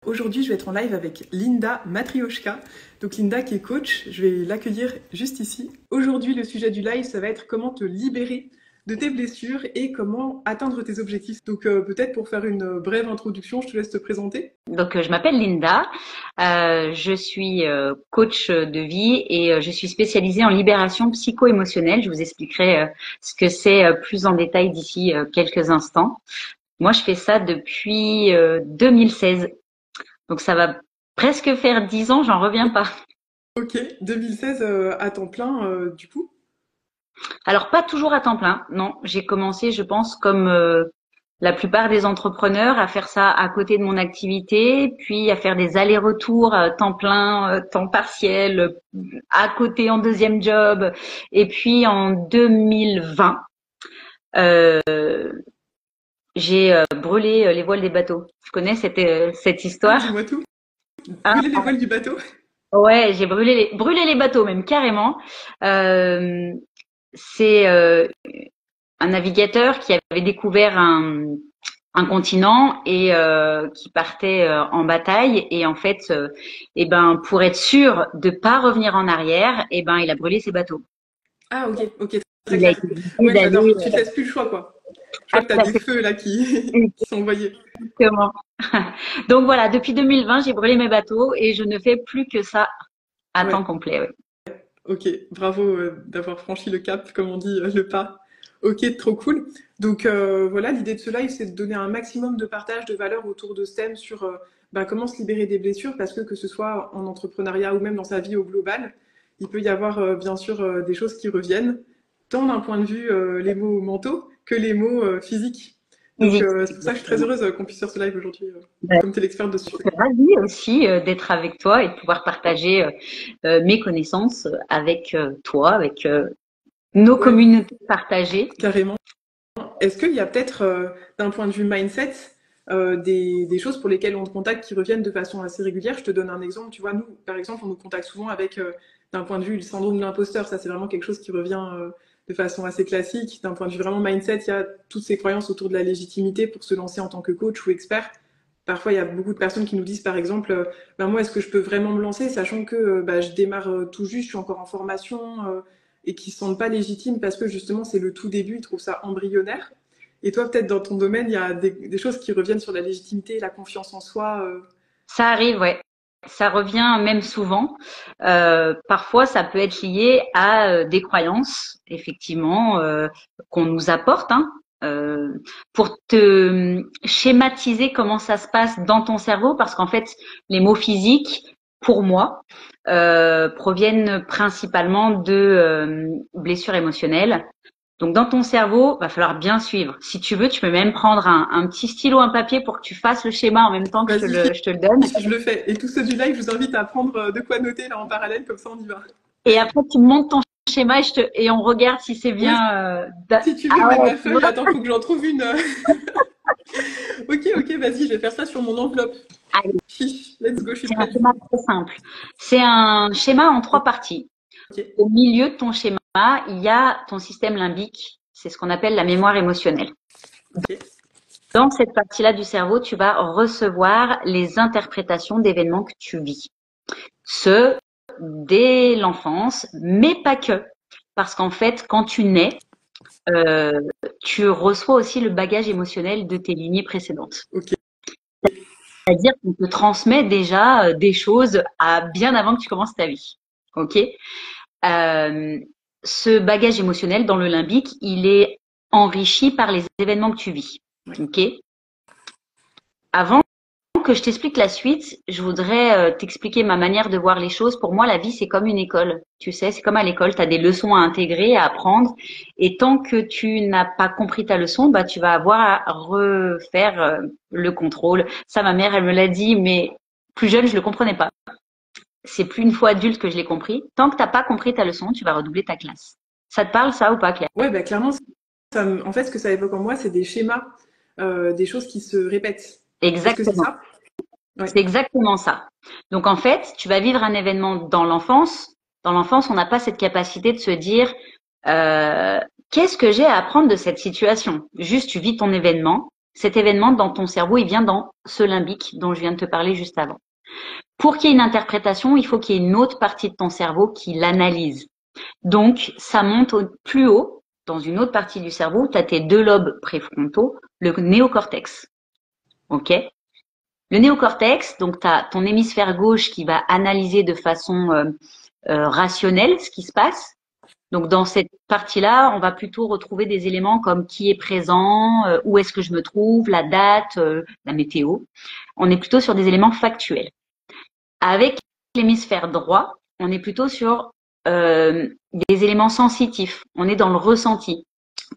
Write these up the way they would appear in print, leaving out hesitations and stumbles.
Aujourd'hui, je vais être en live avec Linda Matrioshka. Donc Linda qui est coach, je vais l'accueillir juste ici. Aujourd'hui, le sujet du live, ça va être comment te libérer de tes blessures et comment atteindre tes objectifs. Donc peut-être pour faire une brève introduction, je te laisse te présenter. Donc, je m'appelle Linda, je suis coach de vie et je suis spécialisée en libération psycho-émotionnelle. Je vous expliquerai ce que c'est plus en détail d'ici quelques instants. Moi, je fais ça depuis 2016. Donc, ça va presque faire 10 ans, j'en reviens pas. Ok, 2016 à temps plein du coup. Alors, pas toujours à temps plein, non. J'ai commencé, je pense, comme la plupart des entrepreneurs, à faire ça à côté de mon activité, puis à faire des allers-retours temps plein, temps partiel, à côté en deuxième job. Et puis en 2020, euh, j'ai brûlé les voiles des bateaux. Tu connais cette Ah, histoire? dis-moi tout. Hein. Brûler les voiles du bateau. Ouais, j'ai brûlé les bateaux même carrément. Euh, c'est un navigateur qui avait découvert un continent et qui partait en bataille et en fait eh ben pour être sûr de pas revenir en arrière, eh ben il a brûlé ses bateaux. Ah ok, ok, très Il a clair. été obligé Ouais, d'aller j'adore. Tu te laisses plus le choix quoi. Je à vois que t'as la des feux là qui sont envoyés. exactement. Donc voilà, depuis 2020, j'ai brûlé mes bateaux et je ne fais plus que ça à temps Ouais. complet. Ouais. Ok, bravo d'avoir franchi le cap, comme on dit, le pas. Ok, trop cool. Donc voilà, l'idée de ce live, c'est de donner un maximum de partage de valeur autour de ce thème sur comment se libérer des blessures, parce que ce soit en entrepreneuriat ou même dans sa vie au global, il peut y avoir bien sûr des choses qui reviennent, tant d'un point de vue les mots mentaux que les mots physiques. Donc Physique. c'est pour ça que je suis très heureuse qu'on puisse faire ce live aujourd'hui, Ben, comme tu es l'experte dessus. je suis ravie aussi d'être avec toi et de pouvoir partager mes connaissances avec toi, avec nos Ouais, communautés partagées. carrément. Est-ce qu'il y a peut-être, d'un point de vue mindset, des choses pour lesquelles on te contacte qui reviennent de façon assez régulière? Je te donne un exemple. Tu vois, nous, par exemple, on nous contacte souvent avec, d'un point de vue, le syndrome de l'imposteur. Ça, c'est vraiment quelque chose qui revient de façon assez classique. D'un point de vue vraiment mindset, il y a toutes ces croyances autour de la légitimité pour se lancer en tant que coach ou expert. Parfois, il y a beaucoup de personnes qui nous disent, par exemple, moi, est-ce que je peux vraiment me lancer, sachant que je démarre tout juste, je suis encore en formation, et qui se sentent pas légitimes parce que justement, c'est le tout début, ils trouvent ça embryonnaire. Et toi, peut-être dans ton domaine, il y a des choses qui reviennent sur la légitimité, la confiance en soi. Ça arrive, ouais. Ça revient même souvent. Parfois, ça peut être lié à des croyances, effectivement, qu'on nous apporte. Hein. Pour te schématiser comment ça se passe dans ton cerveau, parce qu'en fait, les mots physiques, pour moi, proviennent principalement de blessures émotionnelles. Donc dans ton cerveau, va falloir bien suivre. Si tu veux, tu peux même prendre un petit stylo, un papier pour que tu fasses le schéma en même temps que Vas-y, je te le donne. je le fais. Et tous ceux du live, je vous invite à prendre de quoi noter là en parallèle, comme ça on y va. Et après, tu montes ton schéma et on regarde si c'est Ouais, bien. si tu veux, Ah même ouais, ma tu vois. feuille, attends, faut que j'en trouve une. Ok, ok, vas-y, je vais faire ça sur mon enveloppe. Allez, Chiche, let's go, je suis c'est un prête. schéma très simple. C'est un schéma en 3 parties. Ok, Au milieu de ton schéma, il y a ton système limbique. C'est ce qu'on appelle la mémoire émotionnelle. ok, Dans cette partie-là du cerveau, tu vas recevoir les interprétations d'événements que tu vis. Ce, dès l'enfance, mais pas que. Parce qu'en fait, quand tu nais, euh, tu reçois aussi le bagage émotionnel de tes lignées précédentes. ok. C'est-à-dire qu'on te transmet déjà des choses bien avant que tu commences ta vie. Ok. Ce bagage émotionnel dans le limbique, il est enrichi par les événements que tu vis. Ouais. Ok. Avant que je t'explique la suite, je voudrais t'expliquer ma manière de voir les choses. Pour moi, la vie, c'est comme une école. Tu sais, c'est comme à l'école, tu as des leçons à intégrer, à apprendre. Et tant que tu n'as pas compris ta leçon, bah, tu vas avoir à refaire le contrôle. Ça, ma mère, elle me l'a dit, mais plus jeune, je le comprenais pas. C'est plus une fois adulte que je l'ai compris. Tant que t'as pas compris ta leçon, tu vas redoubler ta classe. Ça te parle, ça, ou pas, Claire? Ouais, clairement, en fait, ce que ça évoque en moi, c'est des schémas, des choses qui se répètent. Est-ce que c'est Exactement. ça? Ouais. C'est exactement ça. Donc en fait, tu vas vivre un événement dans l'enfance. Dans l'enfance, on n'a pas cette capacité de se dire euh, qu'est-ce que j'ai à apprendre de cette situation. Juste, tu vis ton événement Cet événement dans ton cerveau, il vient dans ce limbique dont je viens de te parler juste avant. Pour qu'il y ait une interprétation, il faut qu'il y ait une autre partie de ton cerveau qui l'analyse. Donc, ça monte plus haut, dans une autre partie du cerveau, tu as tes 2 lobes préfrontaux, le néocortex. OK? Le néocortex, donc tu as ton hémisphère gauche qui va analyser de façon rationnelle ce qui se passe. Donc, dans cette partie-là, on va plutôt retrouver des éléments comme qui est présent, où est-ce que je me trouve, la date, la météo. On est plutôt sur des éléments factuels. Avec l'hémisphère droit, on est plutôt sur des éléments sensitifs. On est dans le ressenti.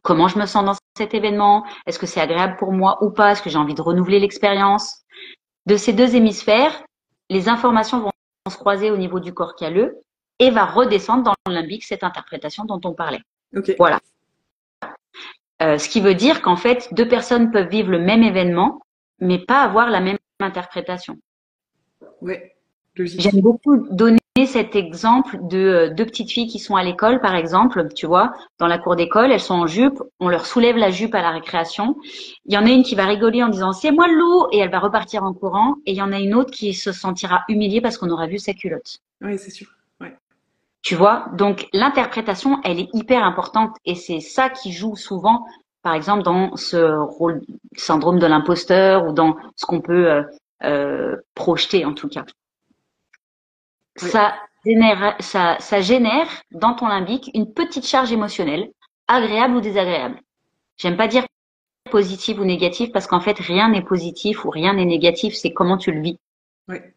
Comment je me sens dans cet événement? Est-ce que c'est agréable pour moi ou pas? Est-ce que j'ai envie de renouveler l'expérience? De ces 2 hémisphères, les informations vont se croiser au niveau du corps calleux et va redescendre dans le limbique cette interprétation dont on parlait. Ok. Voilà. Ce qui veut dire qu'en fait, 2 personnes peuvent vivre le même événement, mais pas avoir la même interprétation. Ouais, logique. J'aime beaucoup donner cet exemple de 2 petites filles qui sont à l'école, par exemple, tu vois, dans la cour d'école, elles sont en jupe, on leur soulève la jupe à la récréation. Il y en a une qui va rigoler en disant c'est moi le loup et elle va repartir en courant, et il y en a une autre qui se sentira humiliée parce qu'on aura vu sa culotte. Oui, c'est sûr. Ouais. Tu vois, donc l'interprétation, elle est hyper importante et c'est ça qui joue souvent, par exemple, dans ce rôle syndrome de l'imposteur ou dans ce qu'on peut projeter en tout cas. Ouais. Ça génère dans ton limbique une petite charge émotionnelle, agréable ou désagréable. J'aime pas dire positive ou négative parce qu'en fait rien n'est positif ou rien n'est négatif, c'est comment tu le vis. Ouais,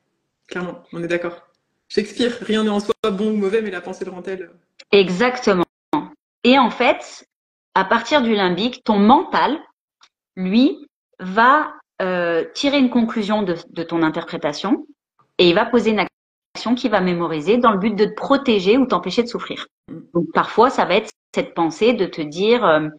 clairement, on est d'accord. Shakespeare, rien n'est en soi bon ou mauvais, mais la pensée le rend tel. Exactement. Et en fait, à partir du limbique, ton mental, lui, va tirer une conclusion de ton interprétation et il va poser une action qu'il va mémoriser dans le but de te protéger ou t'empêcher de souffrir. Donc parfois, ça va être cette pensée de te dire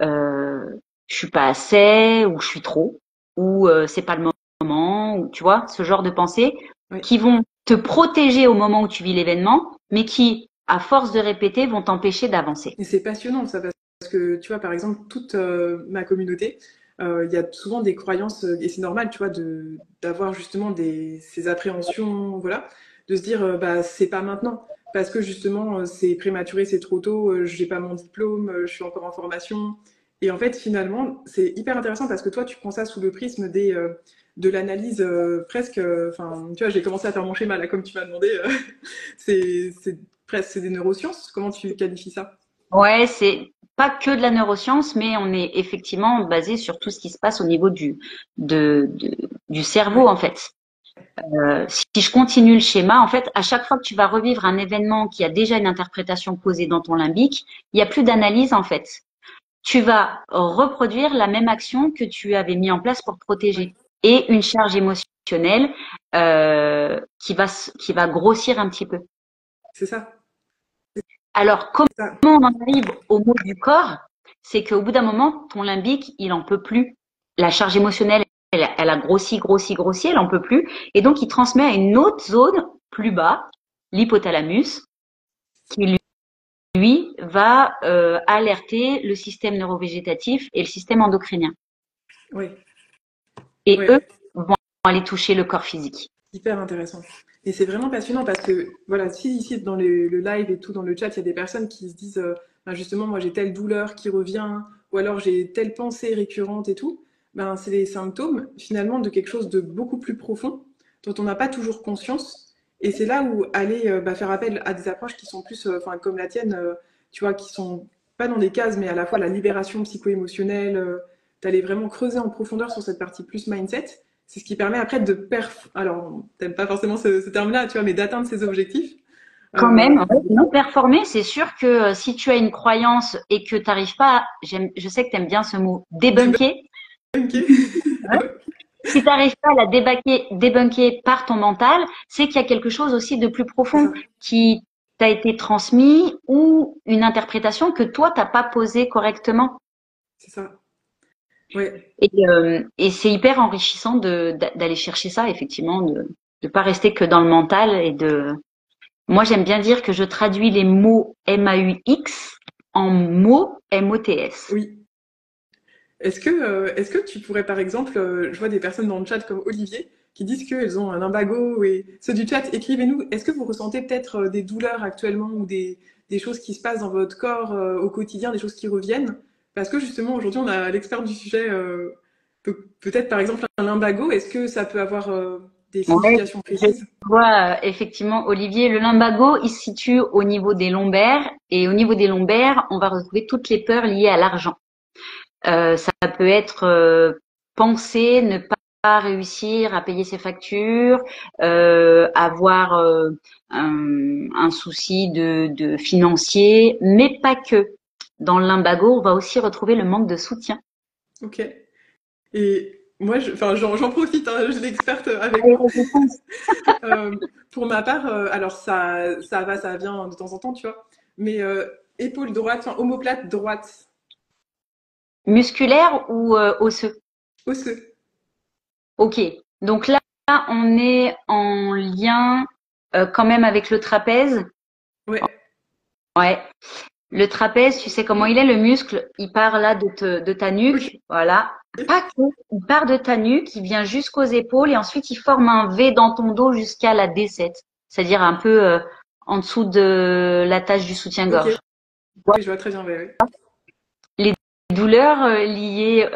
je suis pas assez ou je suis trop ou c'est pas le moment ou tu vois ce genre de pensées Oui. qui vont te protéger au moment où tu vis l'événement, mais qui à force de répéter vont t'empêcher d'avancer. Et c'est passionnant ça, parce que tu vois, par exemple, toute ma communauté, il y a souvent des croyances, et c'est normal, tu vois, d'avoir justement ces appréhensions, voilà, de se dire, bah, c'est pas maintenant, parce que justement, c'est prématuré, c'est trop tôt, j'ai pas mon diplôme, je suis encore en formation. Et en fait, finalement, c'est hyper intéressant parce que toi, tu prends ça sous le prisme de l'analyse presque, enfin, tu vois, j'ai commencé à faire mon schéma là, comme tu m'as demandé, c'est presque, c'est des neurosciences. Comment tu qualifies ça? Ouais, c'est pas que de la neuroscience, mais on est effectivement basé sur tout ce qui se passe au niveau du cerveau, Ouais. en fait. Si je continue le schéma, en fait, à chaque fois que tu vas revivre un événement qui a déjà une interprétation posée dans ton limbique, il n'y a plus d'analyse, en fait. Tu vas reproduire la même action que tu avais mis en place pour te protéger. Ouais. Et une charge émotionnelle qui va grossir un petit peu. C'est ça. Alors, comment C'est ça. on en arrive au mot du corps? C'est qu'au bout d'un moment, ton limbique, il en peut plus. La charge émotionnelle, elle a grossi, grossi, grossi, elle en peut plus. Et donc, il transmet à une autre zone plus bas, l'hypothalamus, qui lui va alerter le système neurovégétatif et le système endocrinien. Oui. Et eux Ouais. vont aller toucher le corps physique. Hyper intéressant. Et c'est vraiment passionnant parce que, voilà, si ici dans le live et tout, dans le chat, il y a des personnes qui se disent, ben justement, moi j'ai telle douleur qui revient, ou alors j'ai telle pensée récurrente et tout, ben c'est les symptômes finalement de quelque chose de beaucoup plus profond, dont on n'a pas toujours conscience. Et c'est là où aller bah, faire appel à des approches qui sont plus, enfin, comme la tienne, tu vois, qui sont pas dans des cases, mais à la fois la libération psycho-émotionnelle, d'aller vraiment creuser en profondeur sur cette partie plus mindset. C'est ce qui permet après alors, t'aimes pas forcément ce terme-là, tu vois, mais d'atteindre ses objectifs. Quand même, Euh, non performer, c'est sûr que si tu as une croyance et que tu n'arrives pas, je sais que tu aimes bien ce mot, débunker. débunker. Ouais. Si tu n'arrives pas à la débunker par ton mental, c'est qu'il y a quelque chose aussi de plus C'est profond ça, qui t'a été transmis ou une interprétation que toi, t'as pas posée correctement. c'est ça. Ouais, Et c'est hyper enrichissant d'aller chercher ça, effectivement, de pas rester que dans le mental et moi, j'aime bien dire que je traduis les mots MAUX en mots MOTS. oui. Est-ce que tu pourrais, par exemple, je vois des personnes dans le chat comme Olivier qui disent qu'elles ont un lumbago et ceux du chat, écrivez-nous, est-ce que vous ressentez peut-être des douleurs actuellement ou des choses qui se passent dans votre corps au quotidien, des choses qui reviennent? Parce que justement, aujourd'hui, on a l'expert du sujet, peut-être par exemple un lumbago, est-ce que ça peut avoir des Ouais, significations je précises? vois effectivement, Olivier, le lumbago, il se situe au niveau des lombaires et au niveau des lombaires, on va retrouver toutes les peurs liées à l'argent. Ça peut être penser ne pas réussir à payer ses factures, avoir un souci de financier, mais pas que. Dans le lumbago, on va aussi retrouver le manque de soutien. Ok. Et moi, enfin, j'en profite, hein, j'ai l'experte avec Allez, moi. vas-y, fonce. Euh, pour ma part, alors ça va, ça vient de temps en temps, tu vois. Mais épaule droite, enfin omoplate droite, Musculaire ou osseux? osseux. Ok. Donc là, on est en lien quand même avec le trapèze. Ouais, Ouais. Le trapèze, tu sais comment il est, le muscle, il part là de ta ok. nuque, voilà. Pas que, il part de ta nuque, il vient jusqu'aux épaules et ensuite il forme un V dans ton dos jusqu'à la D7, c'est-à-dire un peu en dessous de la tâche du Ok, soutien-gorge. oui, je vois très bien, ouais, ouais. Les douleurs liées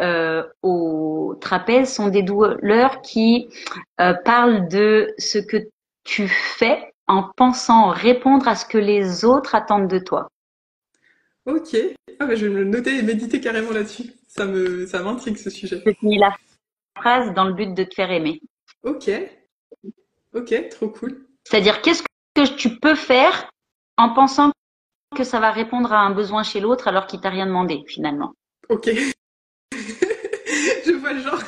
au trapèze sont des douleurs qui parlent de ce que tu fais en pensant répondre à ce que les autres attendent de toi. Ok. Ah, bah, je vais me le noter et méditer carrément là-dessus. Ça m'intrigue ce sujet. Je finis la phrase dans le but de te faire aimer. Ok, ok, trop cool. C'est-à-dire, qu'est-ce que tu peux faire en pensant que ça va répondre à un besoin chez l'autre alors qu'il t'a rien demandé finalement. Ok, je vois le genre.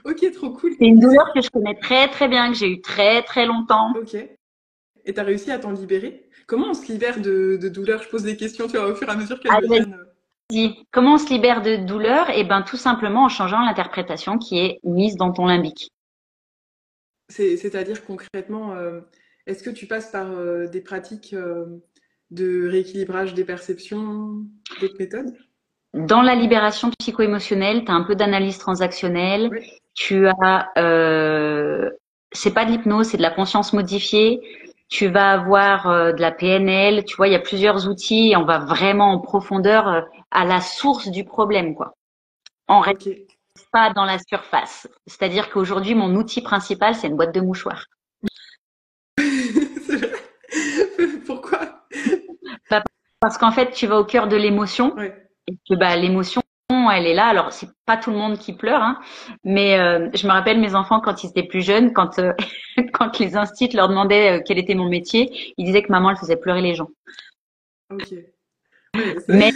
Ok, trop cool. C'est une douleur que je connais très très bien, que j'ai eu très très longtemps. Ok. Et t'as réussi à t'en libérer? Comment on se libère de douleur? Je pose des questions, tu vois, au fur et à mesure qu'elles me Allez, viennent. vas-y. Comment on se libère de douleur? Eh ben, tout simplement en changeant l'interprétation qui est mise dans ton limbique. C'est-à-dire concrètement, est-ce que tu passes par des pratiques de rééquilibrage des perceptions, d'autres méthodes? Dans la libération psycho-émotionnelle, tu as un peu d'analyse transactionnelle, Oui. tu as, c'est pas de l'hypnose, c'est de la conscience modifiée. Tu vas avoir de la PNL, tu vois, il y a plusieurs outils et on va vraiment en profondeur à la source du problème, quoi. On reste Ok. pas dans la surface. C'est-à-dire qu'aujourd'hui, mon outil principal, c'est une boîte de mouchoirs. C'est vrai. Pourquoi? Bah, parce qu'en fait, tu vas au cœur de l'émotion Ouais. et que bah, l'émotion, elle est là. Alors, c'est pas tout le monde qui pleure, hein, mais je me rappelle mes enfants quand ils étaient plus jeunes, quand quand les instits leur demandaient quel était mon métier, ils disaient que maman, elle faisait pleurer les gens. Ok. Ouais, Mais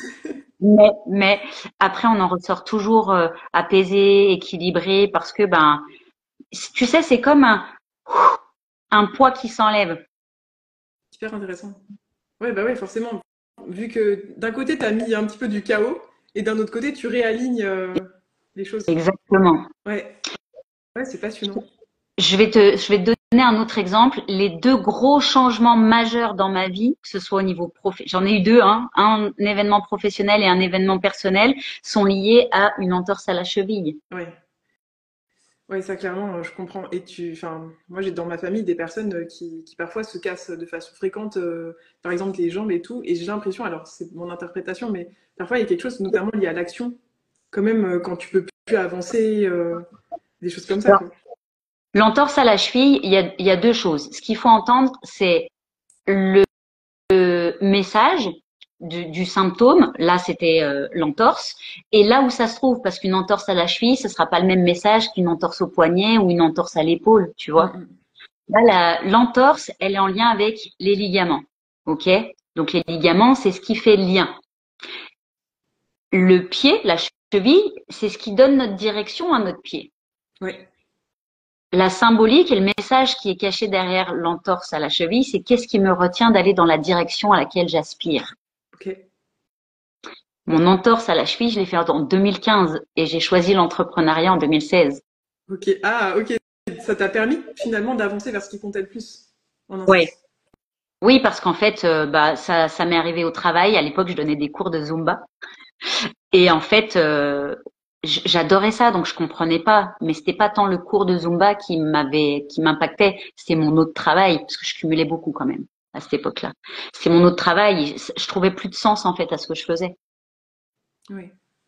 mais après, on en ressort toujours apaisé, équilibré, parce que ben, tu sais, c'est comme un poids qui s'enlève. super intéressant. Ouais, bah ouais, forcément. Vu que d'un côté, tu as mis un petit peu du chaos, et d'un autre côté, tu réalignes les choses. Exactement. Ouais, ouais, c'est passionnant. Je vais te donner un autre exemple. Les deux gros changements majeurs dans ma vie, que ce soit au niveau j'en ai eu deux, hein, un événement professionnel et un événement personnel, sont liés à une entorse à la cheville. Ouais. Ouais, ça clairement, je comprends. Et enfin, moi j'ai dans ma famille des personnes qui parfois se cassent de façon fréquente, par exemple les jambes et tout. Et j'ai l'impression, alors c'est mon interprétation, mais parfois il y a quelque chose notamment lié à l'action, quand même quand tu peux plus avancer, des choses comme ça, Alors, quoi. l'entorse à la cheville, il y a deux choses. Ce qu'il faut entendre, c'est le message du symptôme. Là, c'était l'entorse. Et là où ça se trouve, parce qu'une entorse à la cheville, ce sera pas le même message qu'une entorse au poignet ou une entorse à l'épaule, tu Mm, vois. mm. Là, l'entorse, elle est en lien avec les ligaments. OK? Donc, les ligaments, c'est ce qui fait le lien. Le pied, la cheville, c'est ce qui donne notre direction à notre pied. Ouais, La symbolique et le message qui est caché derrière l'entorse à la cheville, c'est qu'est-ce qui me retient d'aller dans la direction à laquelle j'aspire. ok, Mon entorse à la cheville, je l'ai fait en 2015 et j'ai choisi l'entrepreneuriat en 2016. ok. Ah, ok. Ça t'a permis finalement d'avancer vers ce qui comptait le plus, en un Ouais. sens. Oui, parce qu'en fait, bah, ça m'est arrivé au travail. À l'époque, je donnais des cours de Zumba. Et en fait, j'adorais ça, donc je comprenais pas. Mais c'était pas tant le cours de Zumba qui m'impactait, c'était mon autre travail, parce que je cumulais beaucoup quand même à cette époque-là. C'est mon autre travail. Je trouvais plus de sens en fait à ce que je faisais. Oui.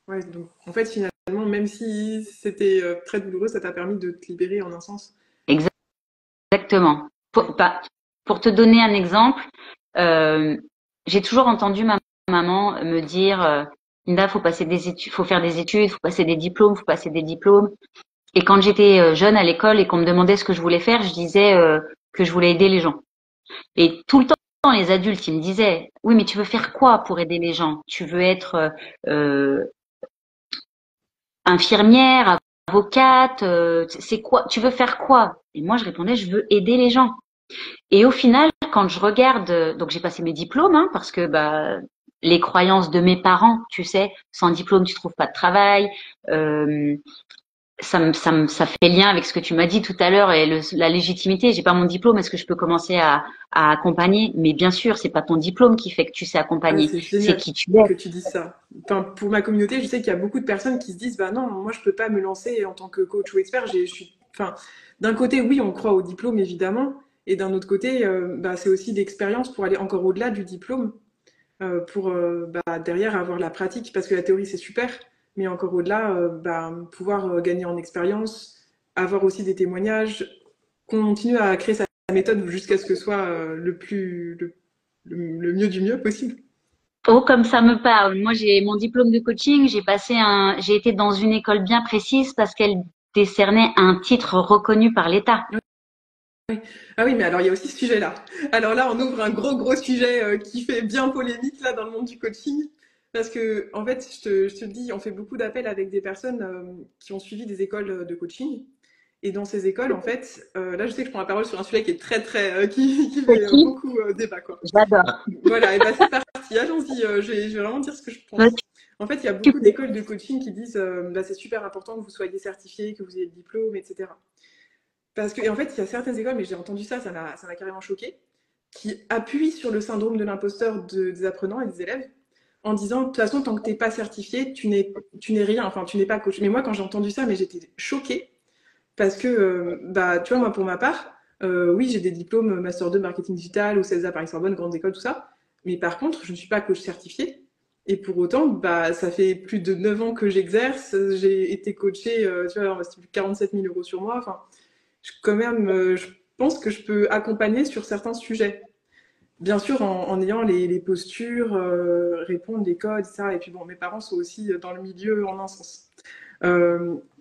Ouais, donc en fait, finalement, même si c'était très douloureux, ça t'a permis de te libérer en un sens. Exactement. Ouais. Pour te donner un exemple, euh, j'ai toujours entendu ma maman me dire, Linda, faut passer des études, faut faire des études, faut passer des diplômes, faut passer des diplômes. Et quand j'étais jeune à l'école et qu'on me demandait ce que je voulais faire, je disais que je voulais aider les gens. Et tout le temps, les adultes, ils me disaient, oui, mais tu veux faire quoi pour aider les gens? Tu veux être infirmière, avocate, c'est quoi? Tu veux faire quoi? Et moi, je répondais, je veux aider les gens. Et au final, quand je regarde, donc j'ai passé mes diplômes, hein, parce que bah les croyances de mes parents, tu sais, sans diplôme tu trouves pas de travail. Euh, ça fait lien avec ce que tu m'as dit tout à l'heure et la légitimité. J'ai pas mon diplôme, est-ce que je peux commencer à accompagner? Mais bien sûr, c'est pas ton diplôme qui fait que tu sais Ah, accompagner, c'est c'est génial qui tu es. que tu dises ça. Enfin, pour ma communauté, je sais qu'il y a beaucoup de personnes qui se disent, bah non, moi je peux pas me lancer en tant que coach ou expert. Enfin, d'un côté, oui, on croit au diplôme évidemment, et d'un autre côté, bah, c'est aussi l'expérience pour aller encore au-delà du diplôme, pour bah, derrière avoir la pratique, parce que la théorie c'est super, mais encore au-delà, bah, pouvoir gagner en expérience, avoir aussi des témoignages, continue à créer sa méthode jusqu'à ce que ce soit le mieux du mieux possible. Oh, comme ça me parle. Moi, j'ai mon diplôme de coaching, j'ai été dans une école bien précise parce qu'elle décernait un titre reconnu par l'État. Ah oui, mais alors il y a aussi ce sujet-là. Alors là, on ouvre un gros sujet qui fait bien polémique là dans le monde du coaching. Parce que, en fait, je te le dis, on fait beaucoup d'appels avec des personnes qui ont suivi des écoles de coaching. Et dans ces écoles, en fait, là, je sais que je prends la parole sur un sujet qui est qui fait Coaching, beaucoup débat, quoi. j'adore. Voilà, et bah c'est parti. Allons-y, je vais vraiment dire ce que je Toi, pense. En fait, il y a tu beaucoup peux. d'écoles de coaching qui disent bah, c'est super important que vous soyez certifié, que vous ayez le diplôme, etc. Parce que, et en fait, il y a certaines écoles, mais j'ai entendu ça, ça m'a carrément choqué, qui appuient sur le syndrome de l'imposteur des apprenants et des élèves en disant, de toute façon, tant que tu n'es pas certifié, tu n'es rien, enfin, tu n'es pas coach. Mais moi, quand j'ai entendu ça, mais j'étais choquée parce que, bah, tu vois, moi, pour ma part, oui, j'ai des diplômes Master 2 Marketing Digital ou CELSA Paris-Sorbonne, grande école, tout ça. Mais par contre, je ne suis pas coach certifié. Et pour autant, bah, ça fait plus de 9 ans que j'exerce. J'ai été coachée, tu vois, c'est plus de 47 000 euros sur moi. Enfin, quand même, je pense que je peux accompagner sur certains sujets. Bien sûr, en ayant les postures, répondre les codes, ça. Et puis bon, mes parents sont aussi dans le milieu en un sens.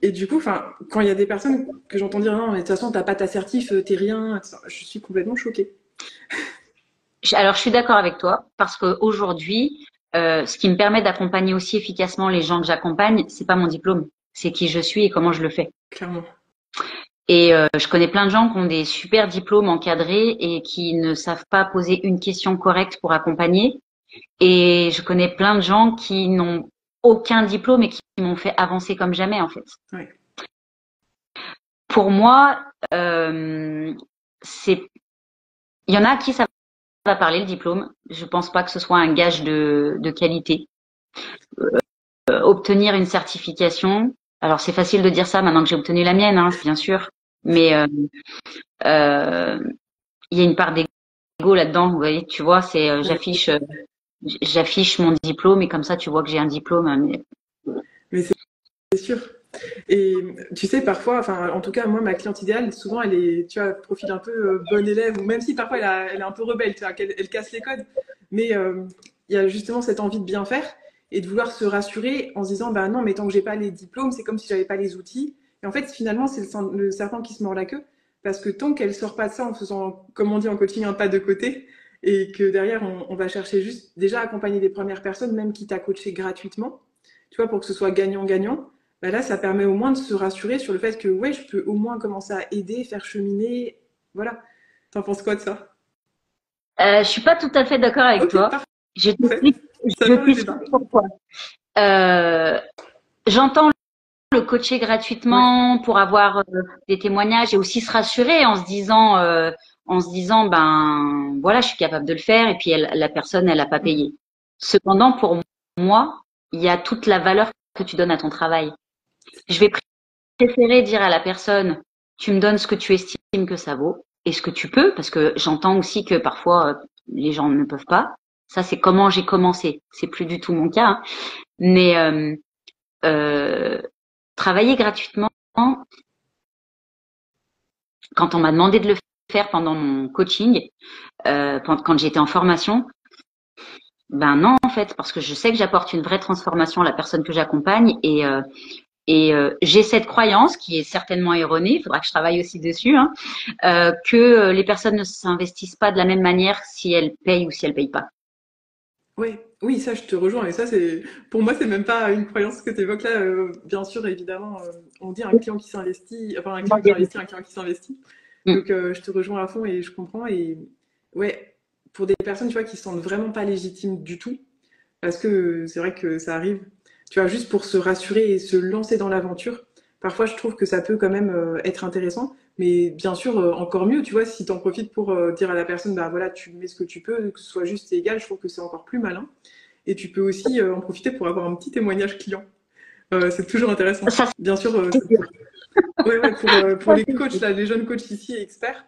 Et du coup, enfin, quand il y a des personnes que j'entends dire non, mais de toute façon, t'as pas ta certif, t'es rien, je suis complètement choquée. Alors, je suis d'accord avec toi parce qu'aujourd'hui, ce qui me permet d'accompagner aussi efficacement les gens que j'accompagne, c'est pas mon diplôme, c'est qui je suis et comment je le fais. Clairement. Et je connais plein de gens qui ont des super diplômes encadrés et qui ne savent pas poser une question correcte pour accompagner. Et je connais plein de gens qui n'ont aucun diplôme et qui m'ont fait avancer comme jamais, en fait. Ouais. Pour moi, euh, c'est, il y en a à qui ça va parler le diplôme. Je pense pas que ce soit un gage de qualité. Obtenir une certification. Alors c'est facile de dire ça maintenant que j'ai obtenu la mienne, hein, bien sûr. Mais euh, il y a une part d'ego là-dedans. Vous voyez, tu vois, c'est j'affiche mon diplôme et comme ça tu vois que j'ai un diplôme. Mais Mais c'est sûr. Et tu sais, parfois, enfin, en tout cas, moi, ma cliente idéale, souvent, elle est, tu vois, profil un peu bon élève, ou même si parfois elle est un peu rebelle, tu vois, elle casse les codes. Mais il y a justement cette envie de bien faire et de vouloir se rassurer en se disant, bah non, mais tant que j'ai pas les diplômes, c'est comme si j'avais pas les outils. Et en fait, finalement, c'est le serpent qui se mord la queue. Parce que tant qu'elle sort pas de ça en faisant, comme on dit en coaching, un pas de côté, et que derrière, on va chercher juste déjà accompagner des premières personnes, même qui t'a coaché gratuitement, tu vois, pour que ce soit gagnant-gagnant, bah là, ça permet au moins de se rassurer sur le fait que ouais, je peux au moins commencer à aider, faire cheminer. Voilà. T'en penses quoi de ça? je suis pas tout à fait d'accord avec Ok, toi. Je parfait. t'explique, Ça je change le t'explique débat. pourquoi. Euh, J'entends le coacher Ouais, gratuitement pour avoir des témoignages et aussi se rassurer en se disant ben voilà je suis capable de le faire et puis la personne elle a pas payé. Cependant pour moi il y a toute la valeur que tu donnes à ton travail. Je vais préférer dire à la personne, tu me donnes ce que tu estimes que ça vaut et ce que tu peux, parce que j'entends aussi que parfois les gens ne peuvent pas. Ça, c'est comment j'ai commencé. C'est plus du tout mon cas, hein. Mais euh, travailler gratuitement, quand on m'a demandé de le faire pendant mon coaching, quand j'étais en formation, ben non en fait, parce que je sais que j'apporte une vraie transformation à la personne que j'accompagne et j'ai cette croyance qui est certainement erronée, il faudra que je travaille aussi dessus, hein, que les personnes ne s'investissent pas de la même manière si elles payent ou si elles payent pas. Ouais, oui, ça, je te rejoins. Et ça, pour moi, c'est même pas une croyance que tu évoques là. Bien sûr, évidemment, on dit un client qui s'investit, enfin, un client qui investit, un client qui s'investit. Mm. Donc, je te rejoins à fond et je comprends. Et ouais, pour des personnes, tu vois, qui se sentent vraiment pas légitimes du tout, parce que c'est vrai que ça arrive, tu vois, juste pour se rassurer et se lancer dans l'aventure. Parfois, je trouve que ça peut quand même être intéressant, mais bien sûr, encore mieux, tu vois, si tu en profites pour dire à la personne, bah voilà, tu mets ce que tu peux, que ce soit juste et égal, je trouve que c'est encore plus malin. Et tu peux aussi en profiter pour avoir un petit témoignage client. C'est toujours intéressant. Ça, Bien sûr, c'est sûr. ouais, ouais, pour Ça, les c'est coachs, sûr. là, les jeunes coachs ici experts,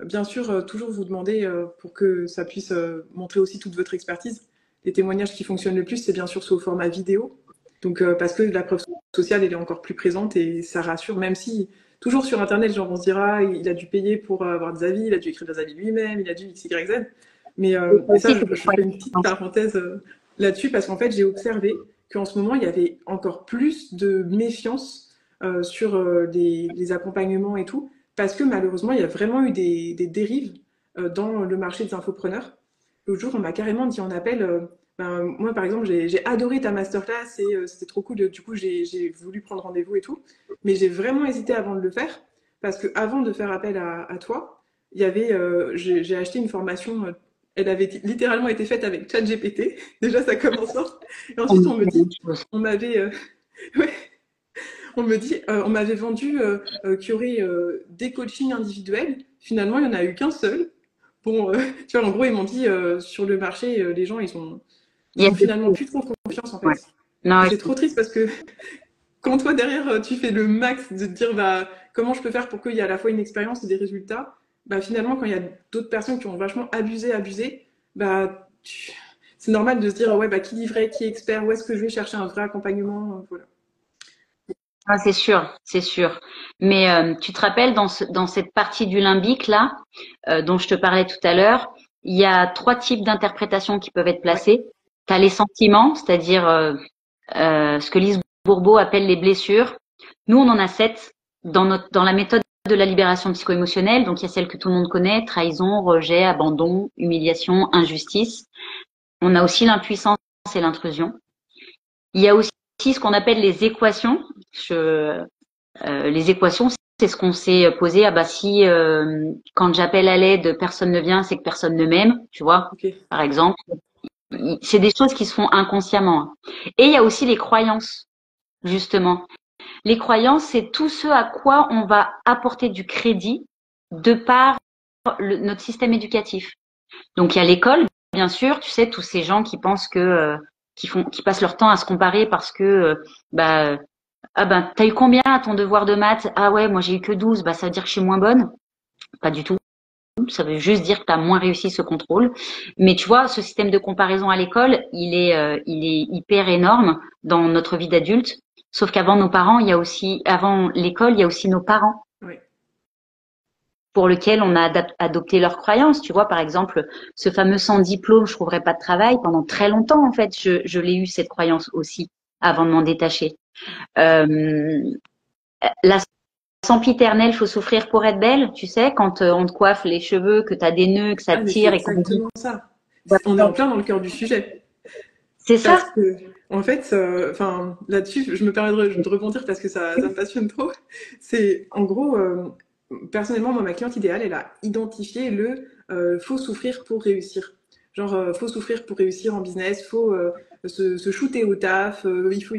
bien sûr, toujours vous demander pour que ça puisse montrer aussi toute votre expertise. Les témoignages qui fonctionnent le plus, c'est bien sûr sous format vidéo. Donc, parce que la preuve sociale, elle est encore plus présente et ça rassure, même si toujours sur Internet, genre on se dira, il a dû payer pour avoir des avis, il a dû écrire des avis lui-même, il a dû X, Y, Z. Et ça Mais ça, aussi, c'est des je fais une croyances. petite parenthèse là-dessus parce qu'en fait, j'ai observé qu'en ce moment, il y avait encore plus de méfiance sur les accompagnements et tout, parce que malheureusement, il y a vraiment eu des dérives dans le marché des infopreneurs. L'autre jour, on m'a carrément dit en appel, ben, moi par exemple, j'ai adoré ta masterclass et c'était trop cool, du coup j'ai voulu prendre rendez-vous et tout, mais j'ai vraiment hésité avant de le faire, parce que avant de faire appel à toi, il y avait, j'ai acheté une formation, elle avait littéralement été faite avec ChatGPT, déjà ça commence fort, et ensuite on me La même dit, chose. on m'avait ouais, on me dit, on m'avait vendu qu'il y aurait des coachings individuels. Finalement, il n'y en a eu qu'un seul. Bon, tu vois, en gros, ils m'ont dit sur le marché, les gens, Il y ils a ont deux finalement choses. plus trop confiance en Ouais. fait. Non, Et c'est trop triste parce que quand toi derrière, tu fais le max de te dire bah, comment je peux faire pour qu'il y ait à la fois une expérience et des résultats, bah finalement, quand il y a d'autres personnes qui ont vachement abusé, bah c'est normal de se dire ouais, bah qui dit vrai, qui est expert, où est-ce que je vais chercher un vrai accompagnement, voilà. ah, c'est sûr, c'est sûr. Mais tu te rappelles dans cette partie du limbique là, dont je te parlais tout à l'heure, il y a trois types d'interprétations qui peuvent être Ouais, placées. Tu as les sentiments, c'est-à-dire ce que Lise Bourbeau appelle les blessures. Nous, on en a sept dans la méthode de la libération psycho-émotionnelle. Donc, il y a celle que tout le monde connaît, trahison, rejet, abandon, humiliation, injustice. On a aussi l'impuissance et l'intrusion. Il y a aussi ce qu'on appelle les équations. Les équations, c'est ce qu'on s'est posé. Ah bah si quand j'appelle à l'aide, personne ne vient, c'est que personne ne m'aime, tu vois, ok. par exemple. C'est des choses qui se font inconsciemment. Et il y a aussi les croyances, justement. Les croyances, c'est tout ce à quoi on va apporter du crédit de par notre système éducatif. Donc il y a l'école, bien sûr, tu sais, tous ces gens qui pensent que qui passent leur temps à se comparer parce que bah ah ben t'as eu combien à ton devoir de maths? Ah ouais, moi j'ai eu que 12, bah ça veut dire que je suis moins bonne? Pas du tout. Ça veut juste dire que tu as moins réussi ce contrôle. Mais tu vois, ce système de comparaison à l'école, il est hyper énorme dans notre vie d'adulte. Sauf qu'avant nos parents, il y a aussi, avant l'école, il y a aussi nos parents Ouais. pour lesquels on a adopté leurs croyances. Tu vois, par exemple, ce fameux sans diplôme, je trouverai pas de travail. Pendant très longtemps, en fait, je l'ai eu cette croyance aussi avant de m'en détacher. Euh, la sempiternelle, faut souffrir pour être belle. Tu sais, quand on te coiffe les cheveux, que tu as des nœuds, que ça Ah, te mais c'est tire et qu'on te dit, exactement ça. On est en plein dans le cœur du sujet. c'est Parce ça. que, en fait, enfin, là-dessus, je me permets de rebondir parce que ça me passionne trop. C'est, en gros, personnellement, moi, ma cliente idéale, elle a identifié le faut souffrir pour réussir. Genre, faut souffrir pour réussir en business, faut se shooter au taf, il faut.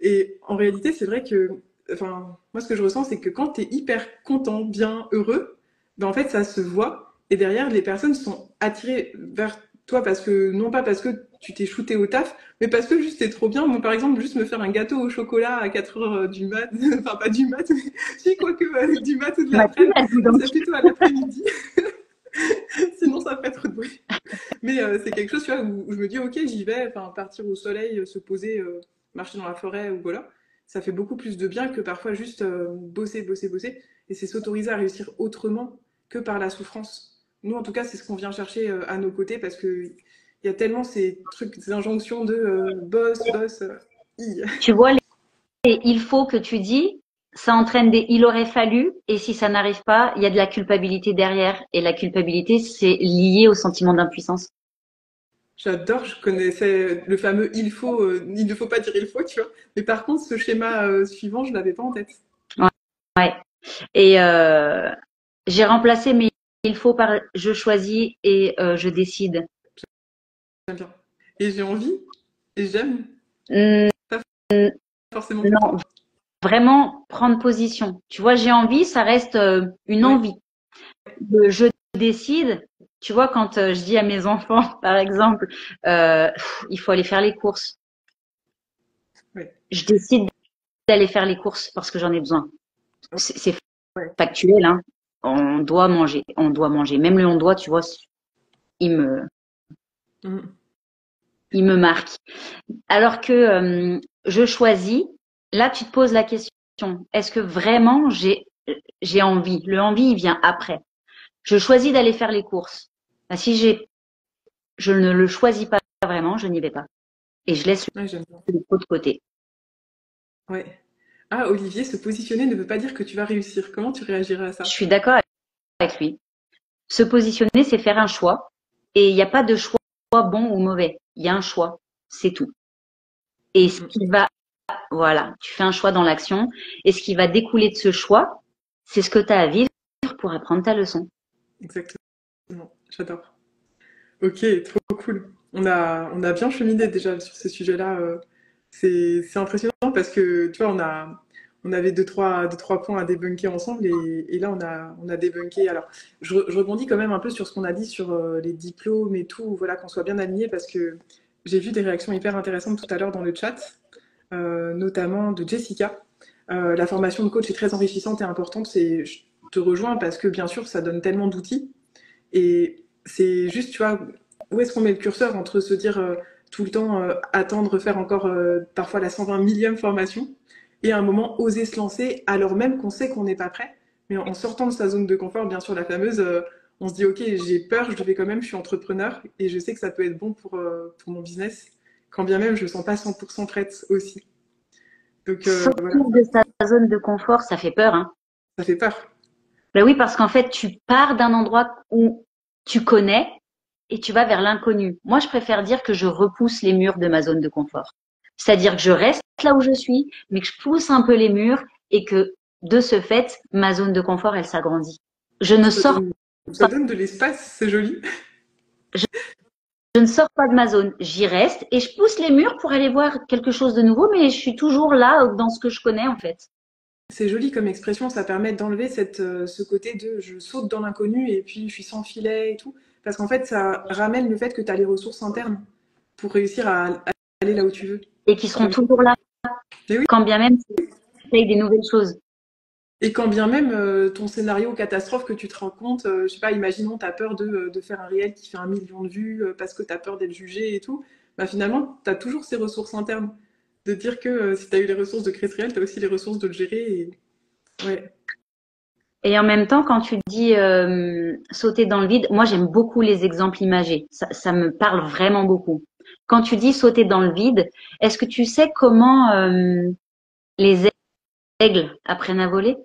Et en réalité, c'est vrai que, enfin, moi, ce que je ressens, c'est que quand tu es hyper content, bien, heureux, ben, en fait, ça se voit. Et derrière, les personnes sont attirées vers toi parce que, non pas parce que tu t'es shooté au taf, mais parce que juste c'est trop bien. Moi, par exemple, juste me faire un gâteau au chocolat à 4 heures du mat, enfin pas du mat, mais si, quoique du mat ou de l'après-midi, Donc, c'est plutôt à l'après-midi, sinon ça fait trop de bruit. Mais c'est quelque chose, tu vois, où je me dis, ok, j'y vais, enfin, partir au soleil, se poser, marcher dans la forêt ou voilà. Ça fait beaucoup plus de bien que parfois juste bosser, bosser, bosser. Et c'est s'autoriser à réussir autrement que par la souffrance. Nous, en tout cas, c'est ce qu'on vient chercher à nos côtés parce que il y a tellement ces trucs, ces injonctions de boss, boss, tu vois, il faut que tu dis, ça entraîne des il aurait fallu, et si ça n'arrive pas, il y a de la culpabilité derrière. Et la culpabilité, c'est lié au sentiment d'impuissance. J'adore, je connaissais le fameux il ne faut pas dire il faut, tu vois. Mais par contre, ce schéma suivant, je l'avais pas en tête. Ouais. Ouais. Et j'ai remplacé mes il faut par je choisis et je décide. J'aime bien. Et j'ai envie, et j'aime, Hum, pas forcément pour non, toi. vraiment prendre position. Tu vois, j'ai envie, ça reste une Ouais, envie. Je décide. Tu vois, quand je dis à mes enfants, par exemple, il faut aller faire les courses. ouais, Je décide d'aller faire les courses parce que j'en ai besoin. C'est ouais. factuel, hein. On doit manger, on doit manger. Même le on doit, tu vois, il me, Mm. il me marque. Alors que je choisis, là, tu te poses la question, est-ce que vraiment j'ai envie? Le envie, il vient après. Je choisis d'aller faire les courses. Ben, si je ne le choisis pas vraiment, je n'y vais pas. Et je laisse Ouais, j'aime bien. le pot de côté. Ouais. Ah, Olivier, se positionner ne veut pas dire que tu vas réussir. Comment tu réagirais à Je ça? suis d'accord avec lui. Se positionner, c'est faire un choix. Et il n'y a pas de choix bon ou mauvais. Il y a un choix. C'est tout. Et Mm, ce mm. qui va, voilà, tu fais un choix dans l'action. Et ce qui va découler de ce choix, c'est ce que tu as à vivre pour apprendre ta leçon. Exactement. J'adore. Ok, trop cool. On a bien cheminé déjà sur ce sujet-là. C'est impressionnant parce que, tu vois, on avait deux, trois points à débunker ensemble et là, on a débunké. Alors, je rebondis quand même un peu sur ce qu'on a dit sur les diplômes et tout, voilà, qu'on soit bien aligné parce que j'ai vu des réactions hyper intéressantes tout à l'heure dans le chat, notamment de Jessica. La formation de coach est très enrichissante et importante. Je te rejoins parce que, bien sûr, ça donne tellement d'outils. Et c'est juste, tu vois, où est-ce qu'on met le curseur entre se dire tout le temps attendre, faire encore parfois la 120 millième formation, et à un moment oser se lancer alors même qu'on sait qu'on n'est pas prêt, mais en sortant de sa zone de confort, bien sûr, la fameuse, on se dit, ok, j'ai peur, je le fais quand même, je suis entrepreneur, et je sais que ça peut être bon pour mon business, quand bien même je ne me sens pas 100% prête aussi. Donc voilà, Sortir de sa zone de confort, ça fait peur, hein. ça fait peur. Ben oui, parce qu'en fait, tu pars d'un endroit où tu connais et tu vas vers l'inconnu. Moi, je préfère dire que je repousse les murs de ma zone de confort. C'est-à-dire que je reste là où je suis, mais que je pousse un peu les murs et que de ce fait, ma zone de confort, elle s'agrandit. Je ne Ça sors donne, ça pas, donne de l'espace, c'est joli. je, je ne sors pas de ma zone. J'y reste et je pousse les murs pour aller voir quelque chose de nouveau, mais je suis toujours là dans ce que je connais, en fait. C'est joli comme expression, ça permet d'enlever ce côté de je saute dans l'inconnu et puis je suis sans filet et tout. Parce qu'en fait, ça ramène le fait que tu as les ressources internes pour réussir à aller là où tu veux. Et qui seront Donc, toujours là, mais oui. quand bien même tu essayes des nouvelles choses. Et quand bien même ton scénario catastrophe que tu te rends compte, je sais pas, imaginons tu as peur de faire un réel qui fait 1 million de vues parce que tu as peur d'être jugé et tout, bah finalement, tu as toujours ces ressources internes. De dire que si tu as eu les ressources de créer ce réel, tu as aussi les ressources de le gérer. Et... Ouais, Et en même temps, quand tu dis sauter dans le vide, moi j'aime beaucoup les exemples imagés. Ça me parle vraiment beaucoup. Quand tu dis sauter dans le vide, est-ce que tu sais comment les aigles apprennent à voler?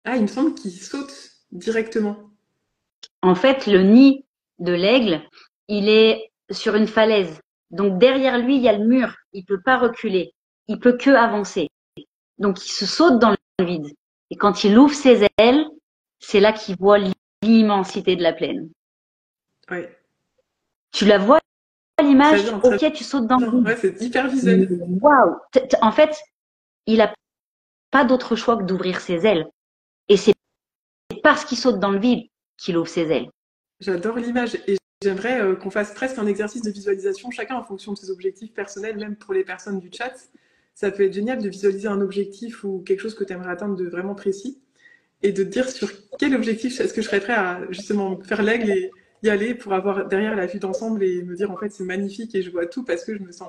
ah, il me semble qu'il saute directement. En fait, le nid de l'aigle, il est sur une falaise. Donc derrière lui, il y a le mur. Il peut pas reculer. Il peut que avancer. Donc il se saute dans le vide. Et quand il ouvre ses ailes, c'est là qu'il voit l'immensité de la plaine. Ouais. Tu la vois Très l'image, bien, très ok, tu sautes dans le bien. vide. Ouais, c'est hyper Mais visuel. waouh! En fait, il a pas d'autre choix que d'ouvrir ses ailes. Et c'est parce qu'il saute dans le vide qu'il ouvre ses ailes. J'adore l'image. Et j'aimerais qu'on fasse presque un exercice de visualisation, chacun en fonction de ses objectifs personnels, même pour les personnes du chat. Ça peut être génial de visualiser un objectif ou quelque chose que tu aimerais atteindre de vraiment précis et de te dire sur quel objectif est-ce que je serais prêt à justement faire l'aigle et y aller pour avoir derrière la vue d'ensemble et me dire en fait c'est magnifique et je vois tout parce que je me sens...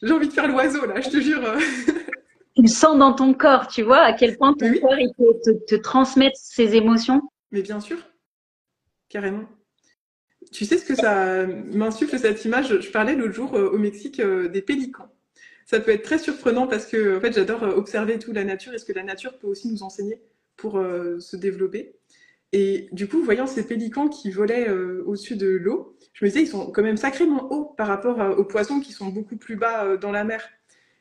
J'ai envie de faire l'oiseau là, je te jure. Tu le sens dans ton corps, tu vois, à quel point Mais ton oui, corps il peut te transmettre ses émotions. mais bien sûr, carrément. Tu sais ce que ça m'insuffle cette image? Je parlais l'autre jour au Mexique des pélicans. Ça peut être très surprenant parce que en fait, j'adore observer tout la nature et ce que la nature peut aussi nous enseigner pour se développer. Et du coup, voyant ces pélicans qui volaient au-dessus de l'eau, je me disais, ils sont quand même sacrément hauts par rapport aux poissons qui sont beaucoup plus bas dans la mer.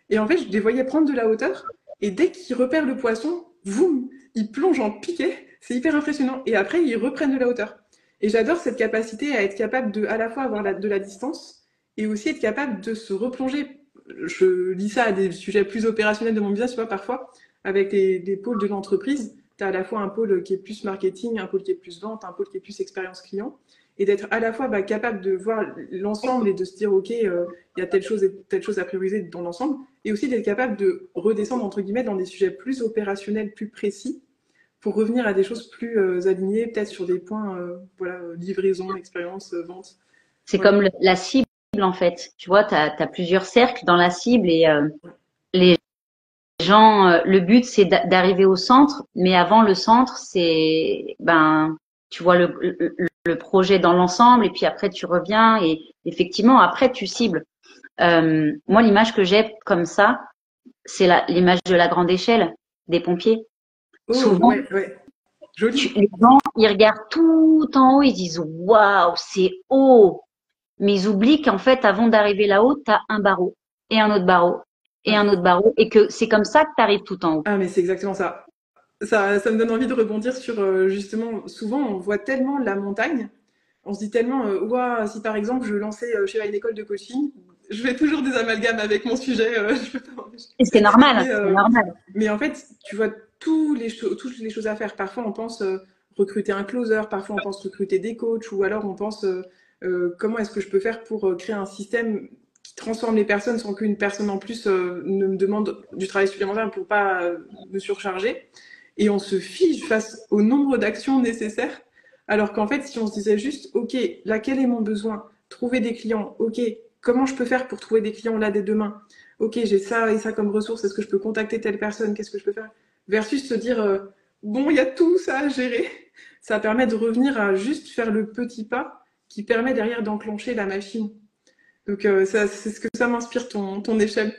Et en fait, je les voyais prendre de la hauteur, et dès qu'ils repèrent le poisson, boum, ils plongent en piqué. C'est hyper impressionnant. Et après, ils reprennent de la hauteur. Et j'adore cette capacité à être capable de à la fois avoir de la distance et aussi être capable de se replonger. Je lis ça à des sujets plus opérationnels de mon business, tu vois, parfois, avec les pôles de l'entreprise. Tu as à la fois un pôle qui est plus marketing, un pôle qui est plus vente, un pôle qui est plus expérience client. Et d'être à la fois capable de voir l'ensemble et de se dire, OK, il y a telle chose et telle chose à prioriser dans l'ensemble, et aussi d'être capable de redescendre, entre guillemets, dans des sujets plus opérationnels, plus précis, pour revenir à des choses plus alignées, peut-être sur des points, voilà, livraison, expérience, vente. C'est Ouais. comme la cible en fait. Tu vois, tu as plusieurs cercles dans la cible et les gens, le but c'est d'arriver au centre, mais avant le centre, c'est ben tu vois le projet dans l'ensemble et puis après tu reviens et effectivement après tu cibles. Moi, l'image que j'ai comme ça, c'est l'image de la grande échelle des pompiers. Oh, Souvent, ouais, ouais. Joli. les gens, ils regardent tout en haut, ils disent waouh, c'est haut. Mais ils oublient qu'en fait, avant d'arriver là-haut, tu as un barreau et un autre barreau et Ouais. un autre barreau et que c'est comme ça que tu arrives tout en haut. Ah, mais c'est exactement ça. Ça me donne envie de rebondir sur, justement, souvent, on voit tellement la montagne, on se dit tellement, ouah, si par exemple je lançais, je sais pas, une école de coaching, je fais toujours des amalgames avec mon sujet, je peux pas m'empêcher. Et c'est normal, Mais, c'est normal. mais en fait, tu vois toutes les choses à faire. Parfois, on pense recruter un closer, parfois, on pense recruter des coachs, ou alors on pense comment est-ce que je peux faire pour créer un système qui transforme les personnes sans qu'une personne en plus ne me demande du travail supplémentaire pour pas me surcharger. Et on se fige face au nombre d'actions nécessaires, alors qu'en fait, si on se disait juste, OK, là, quel est mon besoin? Trouver des clients, OK, comment je peux faire pour trouver des clients là dès demain? OK, j'ai ça et ça comme ressource, est-ce que je peux contacter telle personne? Qu'est-ce que je peux faire? Versus se dire, bon, il y a tout ça à gérer. Ça permet de revenir à juste faire le petit pas qui permet derrière d'enclencher la machine. Donc, c'est ce que ça m'inspire, ton échelle.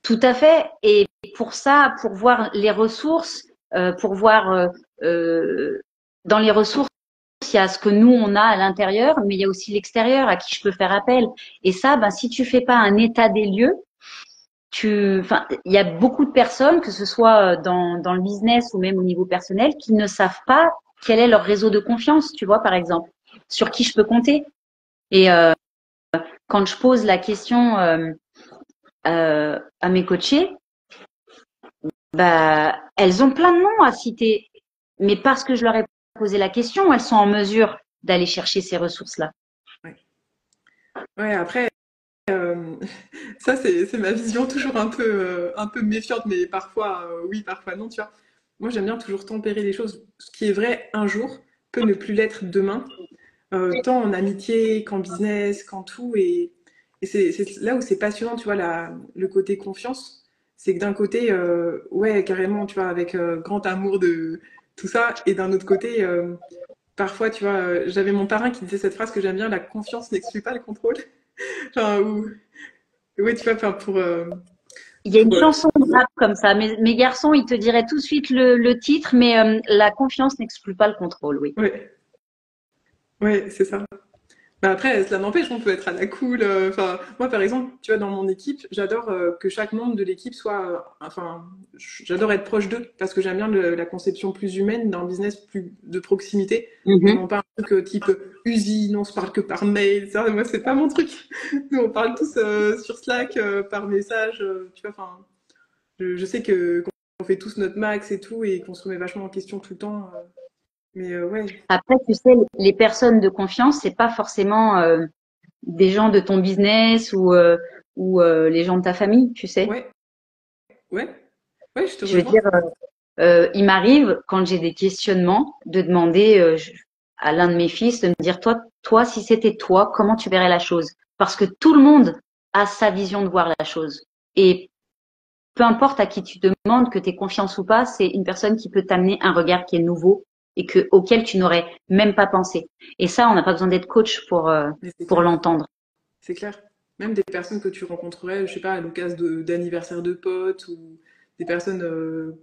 Tout à fait. Et pour ça, pour voir les ressources, pour voir dans les ressources, il y a ce que nous on a à l'intérieur, mais il y a aussi l'extérieur à qui je peux faire appel. Et ça, ben si tu fais pas un état des lieux, enfin, il y a beaucoup de personnes, que ce soit dans le business ou même au niveau personnel, qui ne savent pas quel est leur réseau de confiance, tu vois, par exemple, sur qui je peux compter. Et quand je pose la question à mes coachés, bah, elles ont plein de noms à citer, mais parce que je leur ai posé la question, elles sont en mesure d'aller chercher ces ressources-là. Ouais. Ouais, après, euh, ça, c'est ma vision toujours un peu méfiante, mais parfois oui, parfois non, tu vois. Moi, j'aime bien toujours tempérer les choses. Ce qui est vrai un jour peut ne plus l'être demain, tant en amitié qu'en business, qu'en tout. Et c'est là où c'est passionnant, tu vois, le côté confiance. C'est que d'un côté, ouais, carrément, tu vois, avec grand amour de tout ça, et d'un autre côté, parfois, tu vois, j'avais mon parrain qui disait cette phrase que j'aime bien, la confiance n'exclut pas le contrôle. Enfin, oui, tu vois, enfin, Il y a une pour, chanson de rap comme ça. Mes garçons, ils te diraient tout de suite le titre, mais la confiance n'exclut pas le contrôle, oui. ouais, ouais, c'est ça. Bah après, cela n'empêche, on peut être à la cool. Enfin, moi, par exemple, tu vois, dans mon équipe, j'adore que chaque membre de l'équipe soit. Enfin, j'adore être proche d'eux parce que j'aime bien la conception plus humaine d'un business plus de proximité et Mhm. non pas un truc type usine, on se parle que par mail. Ça, moi, c'est pas mon truc. Nous, on parle tous sur Slack, par message. Tu vois, enfin, je sais que qu'on fait tous notre max et tout et qu'on se remet vachement en question tout le temps. Mais ouais, Après, tu sais, les personnes de confiance, c'est pas forcément des gens de ton business ou les gens de ta famille, tu sais. ouais, ouais, ouais, je te Je veux dire, rejoins. il m'arrive quand j'ai des questionnements de demander à l'un de mes fils de me dire toi, si c'était toi, comment tu verrais la chose? Parce que tout le monde a sa vision de voir la chose. Et peu importe à qui tu demandes, que tu aies confiance ou pas, c'est une personne qui peut t'amener un regard qui est nouveau et auquel tu n'aurais même pas pensé. Et ça, on n'a pas besoin d'être coach Mais c'est pour clair, l'entendre. c'est clair. Même des personnes que tu rencontrerais, je sais pas, à l'occasion d'anniversaire de potes ou des personnes,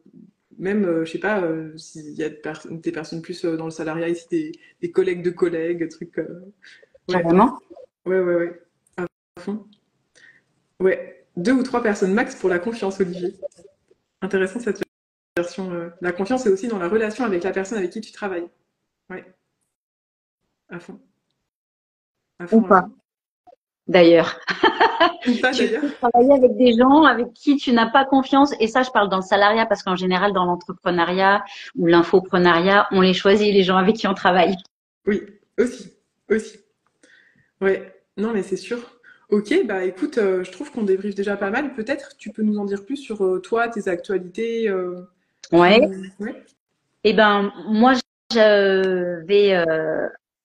même, je sais pas, s'il y a des personnes plus dans le salariat ici, des collègues de collègues, trucs. Ouais, Carrément. ouais, ouais, ouais, à fond. Ouais, deux ou trois personnes max pour la confiance, Olivier. Intéressant cette version. La confiance est aussi dans la relation avec la personne avec qui tu travailles. Ouais, à fond, à Ou fond, à pas, fond. d'ailleurs. Ou pas Tu d'ailleurs. peux travailler avec des gens avec qui tu n'as pas confiance. Et ça, je parle dans le salariat parce qu'en général, dans l'entrepreneuriat ou l'infoprenariat, on les choisit, les gens avec qui on travaille. Oui, aussi, aussi. Ouais, non mais c'est sûr. Ok, bah écoute, je trouve qu'on débriefe déjà pas mal. Peut-être tu peux nous en dire plus sur toi, tes actualités. Ouais. Ouais. Eh ben, moi, je vais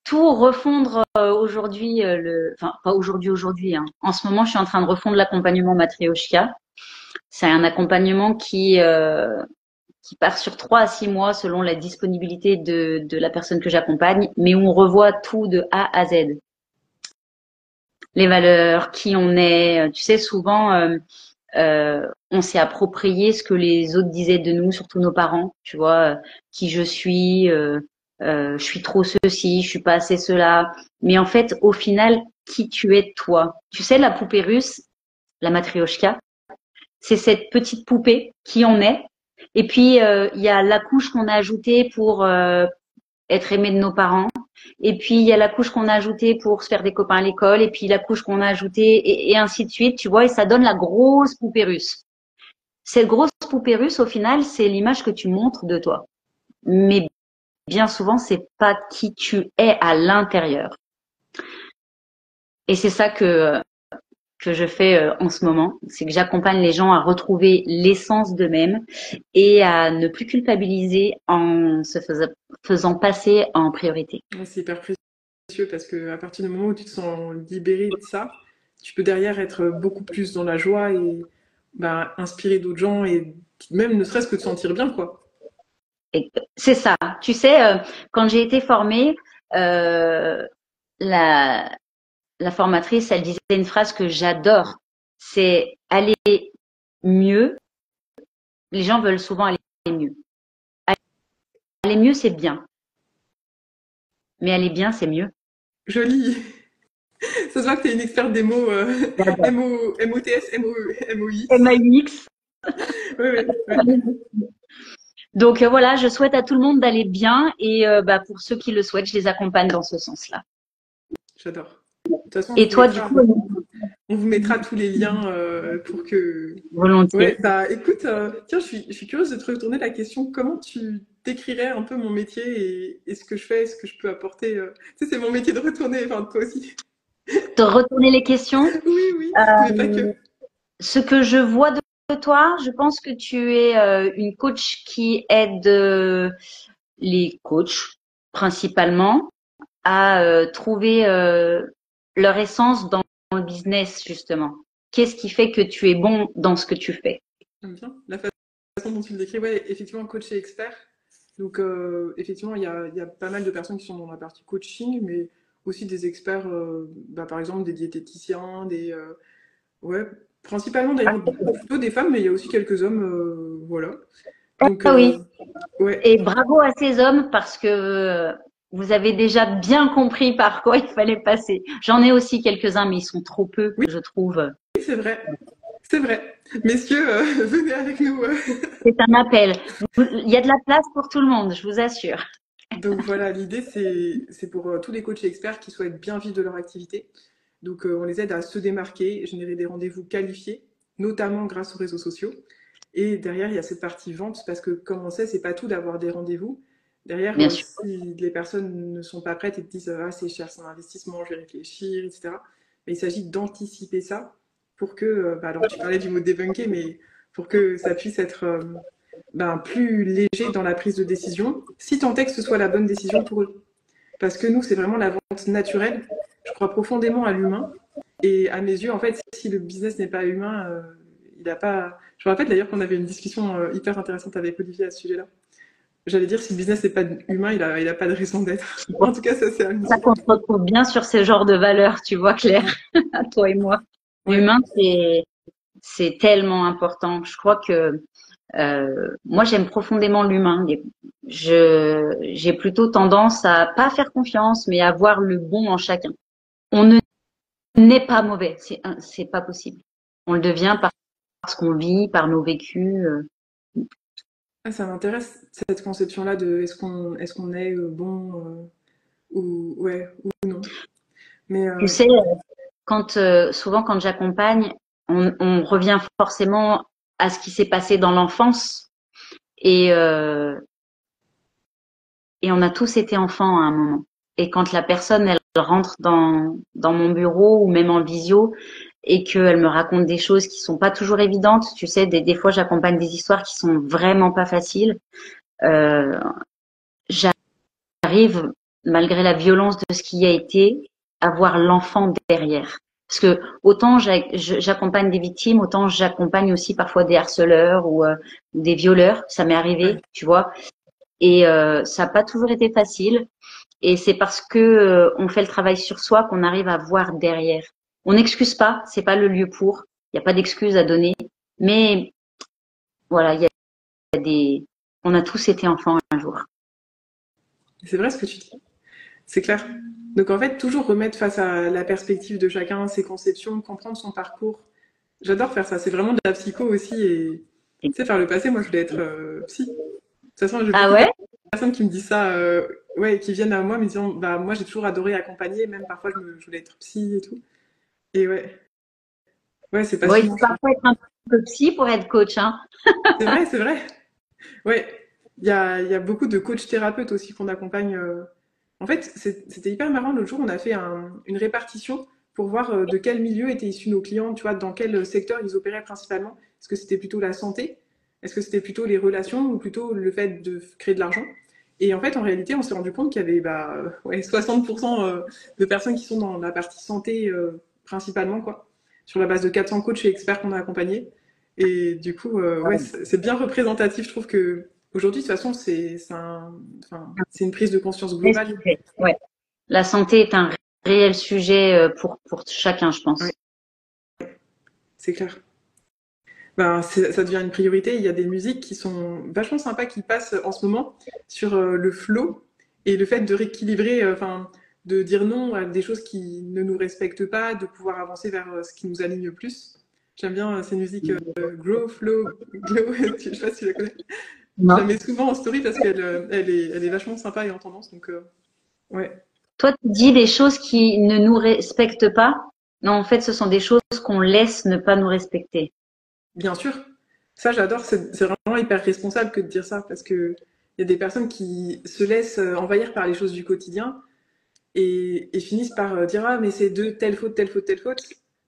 tout refondre aujourd'hui. Enfin, pas aujourd'hui. Hein. En ce moment, je suis en train de refondre l'accompagnement Matryoshka. C'est un accompagnement qui part sur 3 à 6 mois selon la disponibilité de la personne que j'accompagne, mais on revoit tout de A à Z. Les valeurs, qui on est. Tu sais, souvent, on s'est approprié ce que les autres disaient de nous, surtout nos parents, tu vois, qui je suis trop ceci, je suis pas assez cela. Mais en fait, au final, qui tu es toi? Tu sais, la poupée russe, la matrioshka, c'est cette petite poupée qui on est. Et puis, il y a la couche qu'on a ajoutée pour être aimé de nos parents. Et puis, il y a la couche qu'on a ajoutée pour se faire des copains à l'école. Et puis, la couche qu'on a ajoutée et ainsi de suite, tu vois. Et ça donne la grosse poupée russe. Cette grosse poupée russe, au final, c'est l'image que tu montres de toi. Mais bien souvent, c'est pas qui tu es à l'intérieur. Et c'est ça que je fais en ce moment, c'est que j'accompagne les gens à retrouver l'essence d'eux-mêmes et à ne plus culpabiliser en faisant passer en priorité. Ouais, c'est hyper précieux parce que à partir du moment où tu te sens libéré de ça, tu peux derrière être beaucoup plus dans la joie et bah, inspirer d'autres gens et même ne serait-ce que te sentir bien, quoi. Et c'est ça. Tu sais, quand j'ai été formée, euh, la, la formatrice, elle disait une phrase que j'adore. C'est aller mieux. Les gens veulent souvent aller mieux. Aller mieux, c'est bien. Mais aller bien, c'est mieux. Joli. Ça se voit que tu es une experte des mots J'adore. MOTS, MOX. MAUX. Ouais, ouais, ouais. Donc voilà, je souhaite à tout le monde d'aller bien et bah, pour ceux qui le souhaitent, je les accompagne dans ce sens-là. J'adore. De toute façon, Et toi, du coup, on vous mettra tous les liens pour que. Ouais, volontiers. bah écoute, tiens, je suis curieuse de te retourner la question. Comment tu décrirais un peu mon métier et ce que je fais, ce que je peux apporter Tu sais, c'est mon métier de retourner, enfin toi aussi. Te retourner les questions. Oui, oui, mais pas que. Euh, Ce que je vois de toi, je pense que tu es une coach qui aide les coachs principalement à trouver leur essence dans le business justement. Qu'est-ce qui fait que tu es bon dans ce que tu fais? J'aime bien la façon dont tu le décris. Ouais, effectivement, coach et expert. Donc, effectivement, il y a pas mal de personnes qui sont dans la partie coaching, mais aussi des experts, bah, par exemple des diététiciens, ouais, principalement d'ailleurs plutôt des femmes, mais il y a aussi quelques hommes, voilà. Donc, Ah oui, ouais, et bravo à ces hommes parce que vous avez déjà bien compris par quoi il fallait passer. J'en ai aussi quelques-uns, mais ils sont trop peu, oui, je trouve. c'est vrai, c'est vrai. Messieurs, venez avec nous. C'est un appel. Il y a de la place pour tout le monde, je vous assure. Donc voilà, l'idée c'est pour tous les coachs et experts qui souhaitent bien vivre de leur activité. Donc on les aide à se démarquer, générer des rendez-vous qualifiés, notamment grâce aux réseaux sociaux. Et derrière, il y a cette partie vente, parce que comme on sait, c'est pas tout d'avoir des rendez-vous, Derrière, bien sûr. si les personnes ne sont pas prêtes et te disent ah, c'est cher, c'est un investissement, je vais réfléchir, etc. Mais il s'agit d'anticiper ça pour que, bah, alors tu parlais du mot débunker, mais pour que ça puisse être ben, plus léger dans la prise de décision, si tant est que ce soit la bonne décision pour eux. Parce que nous, c'est vraiment la vente naturelle. Je crois profondément à l'humain. Et à mes yeux, en fait, si le business n'est pas humain, il n'a pas. Je me rappelle d'ailleurs qu'on avait une discussion hyper intéressante avec Olivier à ce sujet-là. J'allais dire, si le business n'est pas humain, il a pas de raison d'être. En tout cas, ça, c'est Ça amusant. qu'on se retrouve bien sur ces genres de valeurs, tu vois, Claire, toi et moi. Ouais, L'humain, c'est tellement important. Je crois que moi, j'aime profondément l'humain. J'ai plutôt tendance à pas faire confiance, mais à voir le bon en chacun. On ne n'est pas mauvais, c'est pas possible. On le devient parce qu'on vit, par nos vécus. ah, ça m'intéresse, cette conception-là de est-ce qu'on est bon ou, ouais, ou non. Mais Tu sais, quand souvent quand j'accompagne, on revient forcément à ce qui s'est passé dans l'enfance et et on a tous été enfants à un moment. Et quand la personne elle rentre dans mon bureau ou même en visio et qu'elle me raconte des choses qui sont pas toujours évidentes, tu sais, des fois j'accompagne des histoires qui sont vraiment pas faciles. Euh, J'arrive, malgré la violence de ce qui a été, à voir l'enfant derrière. Parce que autant j'accompagne des victimes, autant j'accompagne aussi parfois des harceleurs ou des violeurs. Ça m'est ouais, arrivé, tu vois. Et ça n'a pas toujours été facile. Et c'est parce que on fait le travail sur soi qu'on arrive à voir derrière. On n'excuse pas, c'est pas le lieu pour. Il n'y a pas d'excuses à donner. Mais voilà, il y a des. On a tous été enfants un jour. c'est vrai ce que tu dis. C'est clair. Donc en fait, toujours remettre face à la perspective de chacun, ses conceptions, comprendre son parcours. J'adore faire ça. C'est vraiment de la psycho aussi. Et tu sais, faire le passé, moi, je voulais être psy. De toute façon, j'ai Ah beaucoup de ouais? personnes qui me disent ça, ouais, qui viennent à moi me disant, bah moi, j'ai toujours adoré accompagner, même parfois, je voulais être psy et tout. Et ouais, ouais, c'est Bon, il faut passionnant, je trouve. parfois être un peu psy pour être coach, hein. C'est vrai, c'est vrai. Ouais, il y a beaucoup de coachs thérapeutes aussi qu'on accompagne. En fait, c'était hyper marrant. L'autre jour, on a fait une répartition pour voir de quel milieu étaient issus nos clients, tu vois, dans quel secteur ils opéraient principalement. Est-ce que c'était plutôt la santé? Est-ce que c'était plutôt les relations ou plutôt le fait de créer de l'argent? Et en fait, en réalité, on s'est rendu compte qu'il y avait bah, ouais, 60% de personnes qui sont dans la partie santé principalement, quoi, sur la base de 400 coachs et experts qu'on a accompagnés. Et du coup, ouais, c'est bien représentatif. Je trouve que aujourd'hui, de toute façon, enfin, c'est une prise de conscience Vrai globale. sujet. Ouais. La santé est un réel sujet pour chacun, je Ouais, pense. c'est clair. Ben, ça devient une priorité. Il y a des musiques qui sont vachement sympas qui passent en ce moment sur le flow et le fait de rééquilibrer, enfin, de dire non à des choses qui ne nous respectent pas, de pouvoir avancer vers ce qui nous aligne le plus. J'aime bien ces musiques Grow, Flow, Glow. Je sais pas si tu la connais. Je la Non. mets souvent en story parce qu'elle est vachement sympa et en tendance. Donc, ouais, Toi, tu dis des choses qui ne nous respectent pas. Non, en fait, ce sont des choses qu'on laisse ne pas nous respecter. bien sûr. Ça, j'adore. C'est vraiment hyper responsable que de dire ça parce que il y a des personnes qui se laissent envahir par les choses du quotidien et finissent par dire ah mais c'est de telle faute, telle faute, telle faute.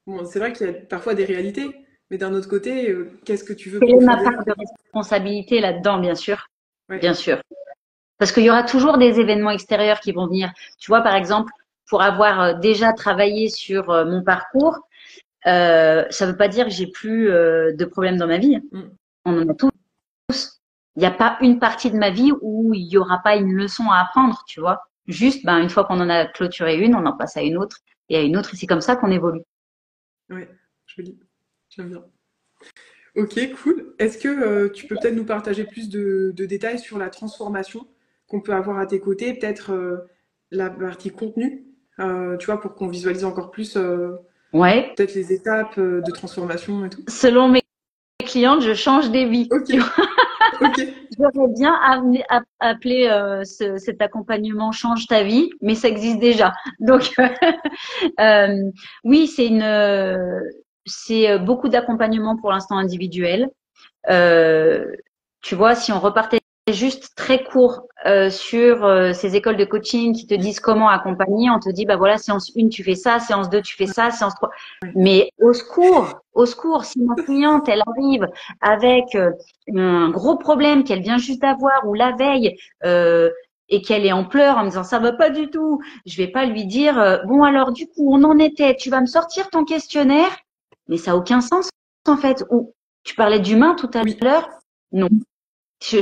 Bon, c'est vrai qu'il y a parfois des réalités, mais d'un autre côté, qu'est-ce que tu veux Quelle est ma profondément? part de responsabilité là-dedans, bien sûr? Ouais, Bien sûr. Parce qu'il y aura toujours des événements extérieurs qui vont venir. Tu vois, par exemple, pour avoir déjà travaillé sur mon parcours, ça ne veut pas dire que j'ai plus de problèmes dans ma vie. mm, On en a tous. Il n'y a pas une partie de ma vie où il n'y aura pas une leçon à apprendre, tu vois. Juste, ben, une fois qu'on en a clôturé une, on en passe à une autre et à une autre. Et c'est comme ça qu'on évolue. ouais, joli, j'aime bien. Ok, cool. Est-ce que tu peux peut-être nous partager plus de détails sur la transformation qu'on peut avoir à tes côtés, peut-être la partie contenu, tu vois, pour qu'on visualise encore plus Ouais. peut-être les étapes de transformation et tout. Selon mes clientes, je change des vies. Ok, ok, J'aurais bien appelé cet accompagnement Change ta vie, mais ça existe déjà. Donc, oui, c'est beaucoup d'accompagnement pour l'instant individuel. Euh, Tu vois, si on repartait juste très court sur ces écoles de coaching qui te disent comment accompagner. On te dit, bah voilà, séance 1, tu fais ça, séance 2, tu fais ça, séance 3. Mais au secours, si ma cliente, elle arrive avec un gros problème qu'elle vient juste d'avoir ou la veille et qu'elle est en pleurs en me disant, ça va pas du tout, je vais pas lui dire, bon alors du coup, on en était, tu vas me sortir ton questionnaire, mais ça a aucun sens en fait. Ou tu parlais d'humain tout à Oui. l'heure. Non. Je,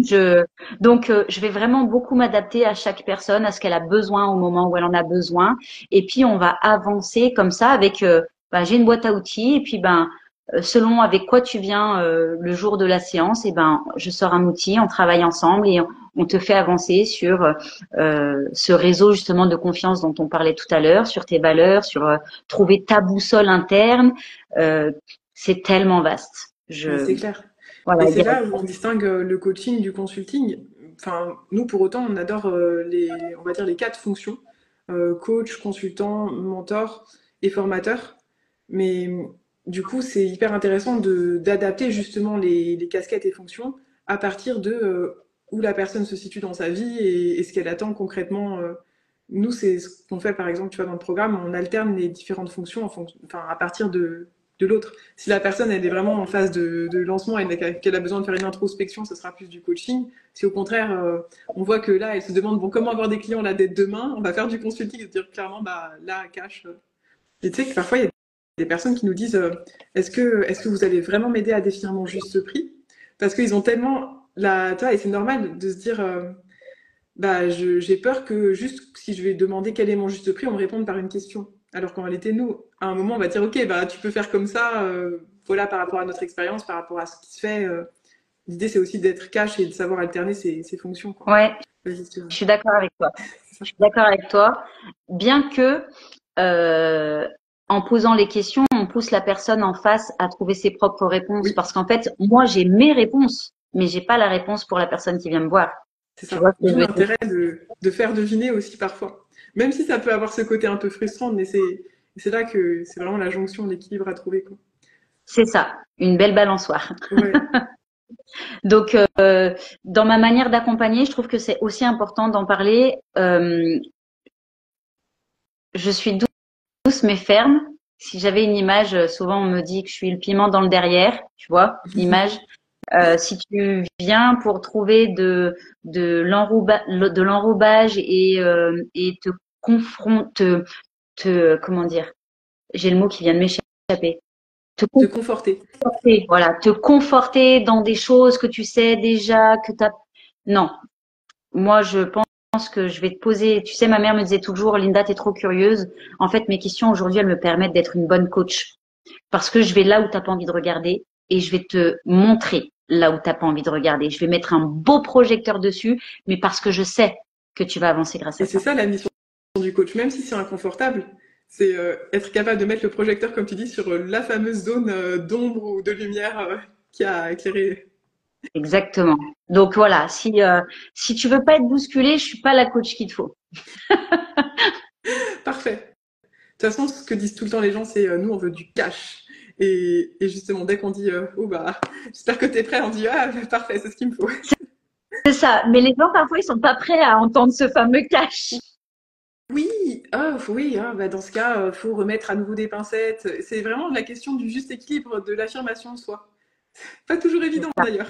je, donc, je vais vraiment beaucoup m'adapter à chaque personne, à ce qu'elle a besoin au moment où elle en a besoin. Et puis, on va avancer comme ça avec, j'ai une boîte à outils et puis, selon avec quoi tu viens le jour de la séance, et je sors un outil, on travaille ensemble et on te fait avancer sur ce réseau justement de confiance dont on parlait tout à l'heure, sur tes valeurs, sur trouver ta boussole interne. C'est tellement vaste. C'est clair. Voilà, Et c'est là où on distingue le coaching du consulting. Enfin, nous, pour autant, on adore on va dire les quatre fonctions, coach, consultant, mentor et formateur. Mais du coup, c'est hyper intéressant d'adapter justement les casquettes et fonctions à partir de où la personne se situe dans sa vie et ce qu'elle attend concrètement. Nous, c'est ce qu'on fait, par exemple, tu vois, dans le programme, on alterne les différentes fonctions à partir de l'autre. Si la personne elle est vraiment en phase de lancement et qu'elle a besoin de faire une introspection, ce sera plus du coaching. Si au contraire, on voit que là, elle se demande bon, comment avoir des clients là dès demain, on va faire du consulting et se dire clairement, là, cash. Et tu sais que parfois, il y a des personnes qui nous disent est-ce que vous allez vraiment m'aider à définir mon juste prix? Parce qu'ils ont tellement et c'est normal de se dire j'ai peur que juste si je vais demander quel est mon juste prix, on me réponde par une question. Alors qu'en réalité, nous, à un moment, on va dire, ok, tu peux faire comme ça, voilà, par rapport à notre expérience, par rapport à ce qui se fait. L'idée, c'est aussi d'être cash et de savoir alterner ses fonctions, quoi. Ouais, Vas-y, je suis d'accord avec toi. Je suis d'accord avec toi. Bien que, euh, en posant les questions, on pousse la personne en face à trouver ses propres réponses. Oui, Parce qu'en fait, moi, j'ai mes réponses, mais j'ai pas la réponse pour la personne qui vient me voir. c'est Tu vois ça. ce que je D'où veux dire? l'intérêt de faire deviner aussi parfois. Même si ça peut avoir ce côté un peu frustrant, mais c'est là que c'est vraiment la jonction, l'équilibre à trouver, quoi. C'est ça, une belle balançoire. Ouais, Donc, dans ma manière d'accompagner, je trouve que c'est aussi important d'en parler. Je suis douce mais ferme. Si j'avais une image, souvent on me dit que je suis le piment dans le derrière, tu vois, l'image. Si tu viens pour trouver de l'enrobage et te confronte, comment dire, j'ai le mot qui vient de m'échapper. Te te conforter. conforter, voilà, te conforter dans des choses que tu sais déjà, que t'as. Non, moi je pense que je vais te poser. Tu sais, ma mère me disait toujours, Linda, t'es trop curieuse. En fait, mes questions aujourd'hui, elles me permettent d'être une bonne coach parce que je vais là où t'as pas envie de regarder et je vais te montrer là où t'as pas envie de regarder. Je vais mettre un beau projecteur dessus, mais parce que je sais que tu vas avancer grâce Et à c'est ça. ça la mission du coach, même si c'est inconfortable, c'est être capable de mettre le projecteur, comme tu dis, sur la fameuse zone d'ombre ou de lumière qui a éclairé. Exactement. Donc voilà, si tu veux pas être bousculé, je suis pas la coach qu'il te faut. Parfait. De toute façon, ce que disent tout le temps les gens, c'est nous, on veut du cash. Et justement, dès qu'on dit j'espère que t'es prêt, on dit parfait, c'est ce qu'il me faut. C'est ça. Mais les gens parfois ils sont pas prêts à entendre ce fameux cash. Oui, oui, dans ce cas, faut remettre à nouveau des pincettes. C'est vraiment la question du juste équilibre de l'affirmation de soi. Pas toujours évident d'ailleurs,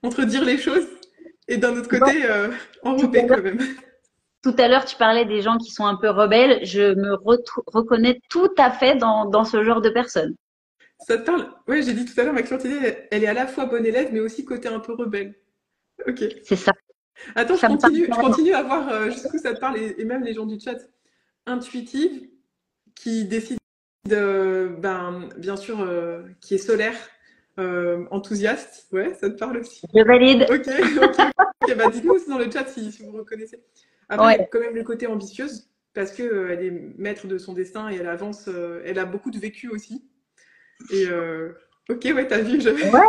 entre dire les choses et d'un autre Tu vois, côté, tout à enrober l'heure, quand même. tout à l'heure, tu parlais des gens qui sont un peu rebelles. Je me reconnais tout à fait dans ce genre de personnes. Ça te parle? Ouais, j'ai dit tout à l'heure, ma cliente, elle est à la fois bonne élève, mais aussi côté un peu rebelle. Ok. C'est ça. Attends, Ça me parle je carrément. continue à voir jusqu'où ça te parle et même les gens du chat. Intuitive, qui décide, bien sûr, qui est solaire, enthousiaste. Ouais, ça te parle aussi. Je valide. Ok, ok, ok. Bah, dites-nous aussi dans le chat si vous reconnaissez. Après, il y a Ouais. quand même le côté ambitieuse, parce que elle est maître de son destin et elle avance. Elle a beaucoup de vécu aussi. Et ok, ouais, t'as vu, Ouais.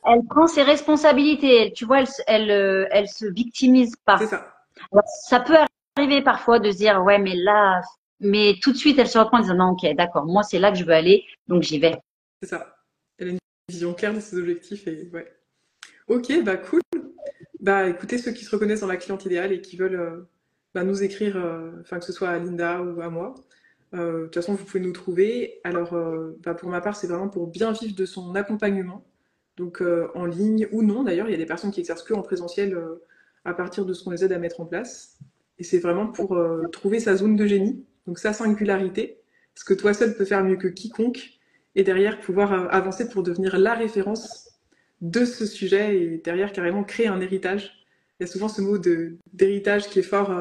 Elle prend ses responsabilités. Tu vois, elle se victimise c'est pas. ça, Alors, ça peut arriver parfois de se dire, ouais, mais là, mais tout de suite, elle se reprend en disant, non, ok, d'accord, moi, c'est là que je veux aller, donc j'y vais. c'est ça. Elle a une vision claire de ses objectifs et ouais. Ok, bah cool. Bah, écoutez, ceux qui se reconnaissent dans la cliente idéale et qui veulent bah, nous écrire, enfin que ce soit à Linda ou à moi. De toute façon, vous pouvez nous trouver. Alors, bah, pour ma part, c'est vraiment pour bien vivre de son accompagnement, donc en ligne ou non. D'ailleurs, il y a des personnes qui exercent que en présentiel à partir de ce qu'on les aide à mettre en place. Et c'est vraiment pour trouver sa zone de génie, donc sa singularité, ce que toi seul peux faire mieux que quiconque, et derrière pouvoir avancer pour devenir la référence de ce sujet et derrière carrément créer un héritage. Il y a souvent ce mot d'héritage qui est fort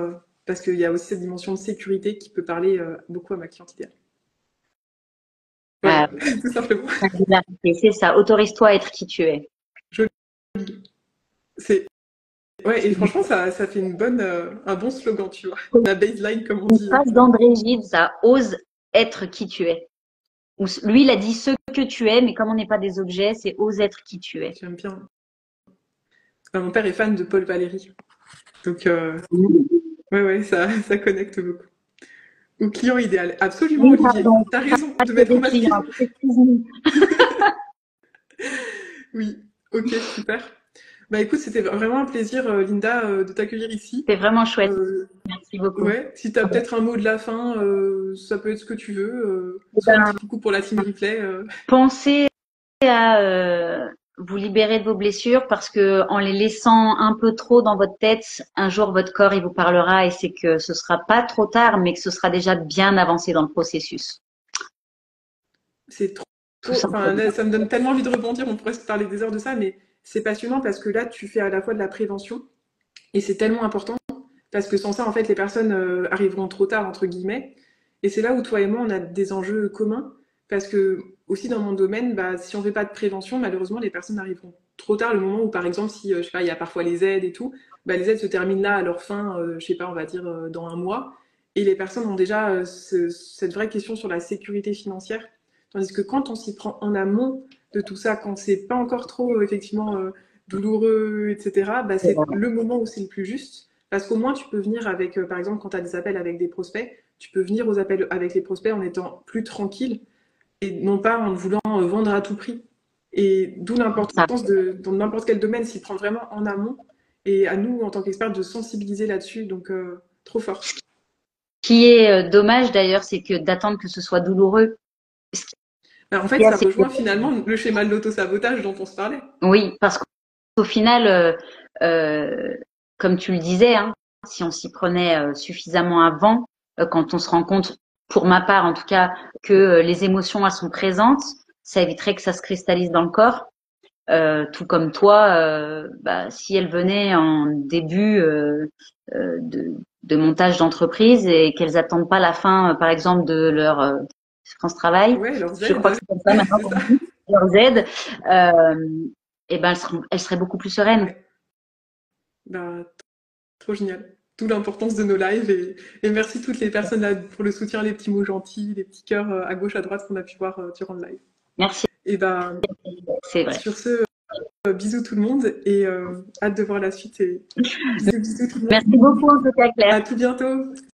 parce qu'il y a aussi cette dimension de sécurité qui peut parler beaucoup à ma cliente idéale. Voilà, Euh, tout simplement. Singularité, c'est ça. Autorise-toi à être qui tu es. Joli. C'est ouais, et franchement, ça fait une bonne, un bon slogan, tu vois. La baseline, comme on Une dit. phrase d'André Gide, ça ose être qui tu es. Lui, il a dit ce que tu es, mais comme on n'est pas des objets, c'est ose être qui tu es. J'aime bien. Mon père est fan de Paul Valéry. Donc, ouais, ouais, ça connecte beaucoup. Au client idéal. Absolument, Oui, Olivier. pardon. T'as raison Pas de que mettre au des clients. masculin. Excuse-nous. Oui, ok, super. Bah écoute, c'était vraiment un plaisir, Linda, de t'accueillir ici. C'est vraiment chouette. Euh, Merci beaucoup. ouais, si t'as peut-être un mot de la fin, ça peut être ce que tu veux. Eh Soit un ben, petit coucou pour la team replay. pensez à vous libérer de vos blessures parce que en les laissant un peu trop dans votre tête, un jour votre corps il vous parlera et c'est que ce sera pas trop tard, mais que ce sera déjà bien avancé dans le processus. C'est Tout enfin, simplement. là, ça me donne tellement envie de rebondir, on pourrait se parler des heures de ça, mais c'est passionnant parce que là, tu fais à la fois de la prévention et c'est tellement important parce que sans ça, en fait, les personnes arriveront trop tard, entre guillemets. Et c'est là où toi et moi, on a des enjeux communs parce que, aussi dans mon domaine, bah, si on ne fait pas de prévention, malheureusement, les personnes arriveront trop tard. Le moment où, par exemple, si, je sais pas, il y a parfois les aides et tout, bah, les aides se terminent là à leur fin, je sais pas, on va dire dans un mois. Et les personnes ont déjà cette vraie question sur la sécurité financière. Tandis que quand on s'y prend en amont de tout ça, quand c'est pas encore trop, effectivement, douloureux, etc., bah, c'est le moment où c'est le plus juste. Parce qu'au moins, tu peux venir avec, par exemple, quand tu as des appels avec des prospects, tu peux venir aux appels avec les prospects en étant plus tranquille et non pas en voulant vendre à tout prix. Et d'où Ça. l'importance dans n'importe quel domaine, s'y prendre vraiment en amont. Et à nous, en tant qu'experts, de sensibiliser là-dessus. Donc, trop fort. Ce qui est dommage d'ailleurs, c'est que d'attendre que ce soit douloureux. Ce qui En fait, est ça assez... rejoint finalement le schéma de l'auto-sabotage dont on se parlait. Oui, parce qu'au final, euh, comme tu le disais, hein, si on s'y prenait suffisamment avant, quand on se rend compte, pour ma part en tout cas, que les émotions elles sont présentes, ça éviterait que ça se cristallise dans le corps. Tout comme toi, bah, si elles venaient en début de montage d'entreprise et qu'elles attendent pas la fin, par exemple, de leur France Travail, Ouais, leurs je crois aides, que c'est comme ça maintenant c'est qu'on ça. dit, leurs aides, et ben elles seraient beaucoup plus sereines. Ouais, bah, trop génial. D'où l'importance de nos lives et merci toutes les personnes là pour le soutien, les petits mots gentils, les petits cœurs à gauche, à droite qu'on a pu voir durant le live. Merci, Et ben, c'est vrai. sur ce, bisous tout le monde et hâte de voir la suite et bisous bisous tout le monde. Merci beaucoup en tout cas, Claire. À tout bientôt.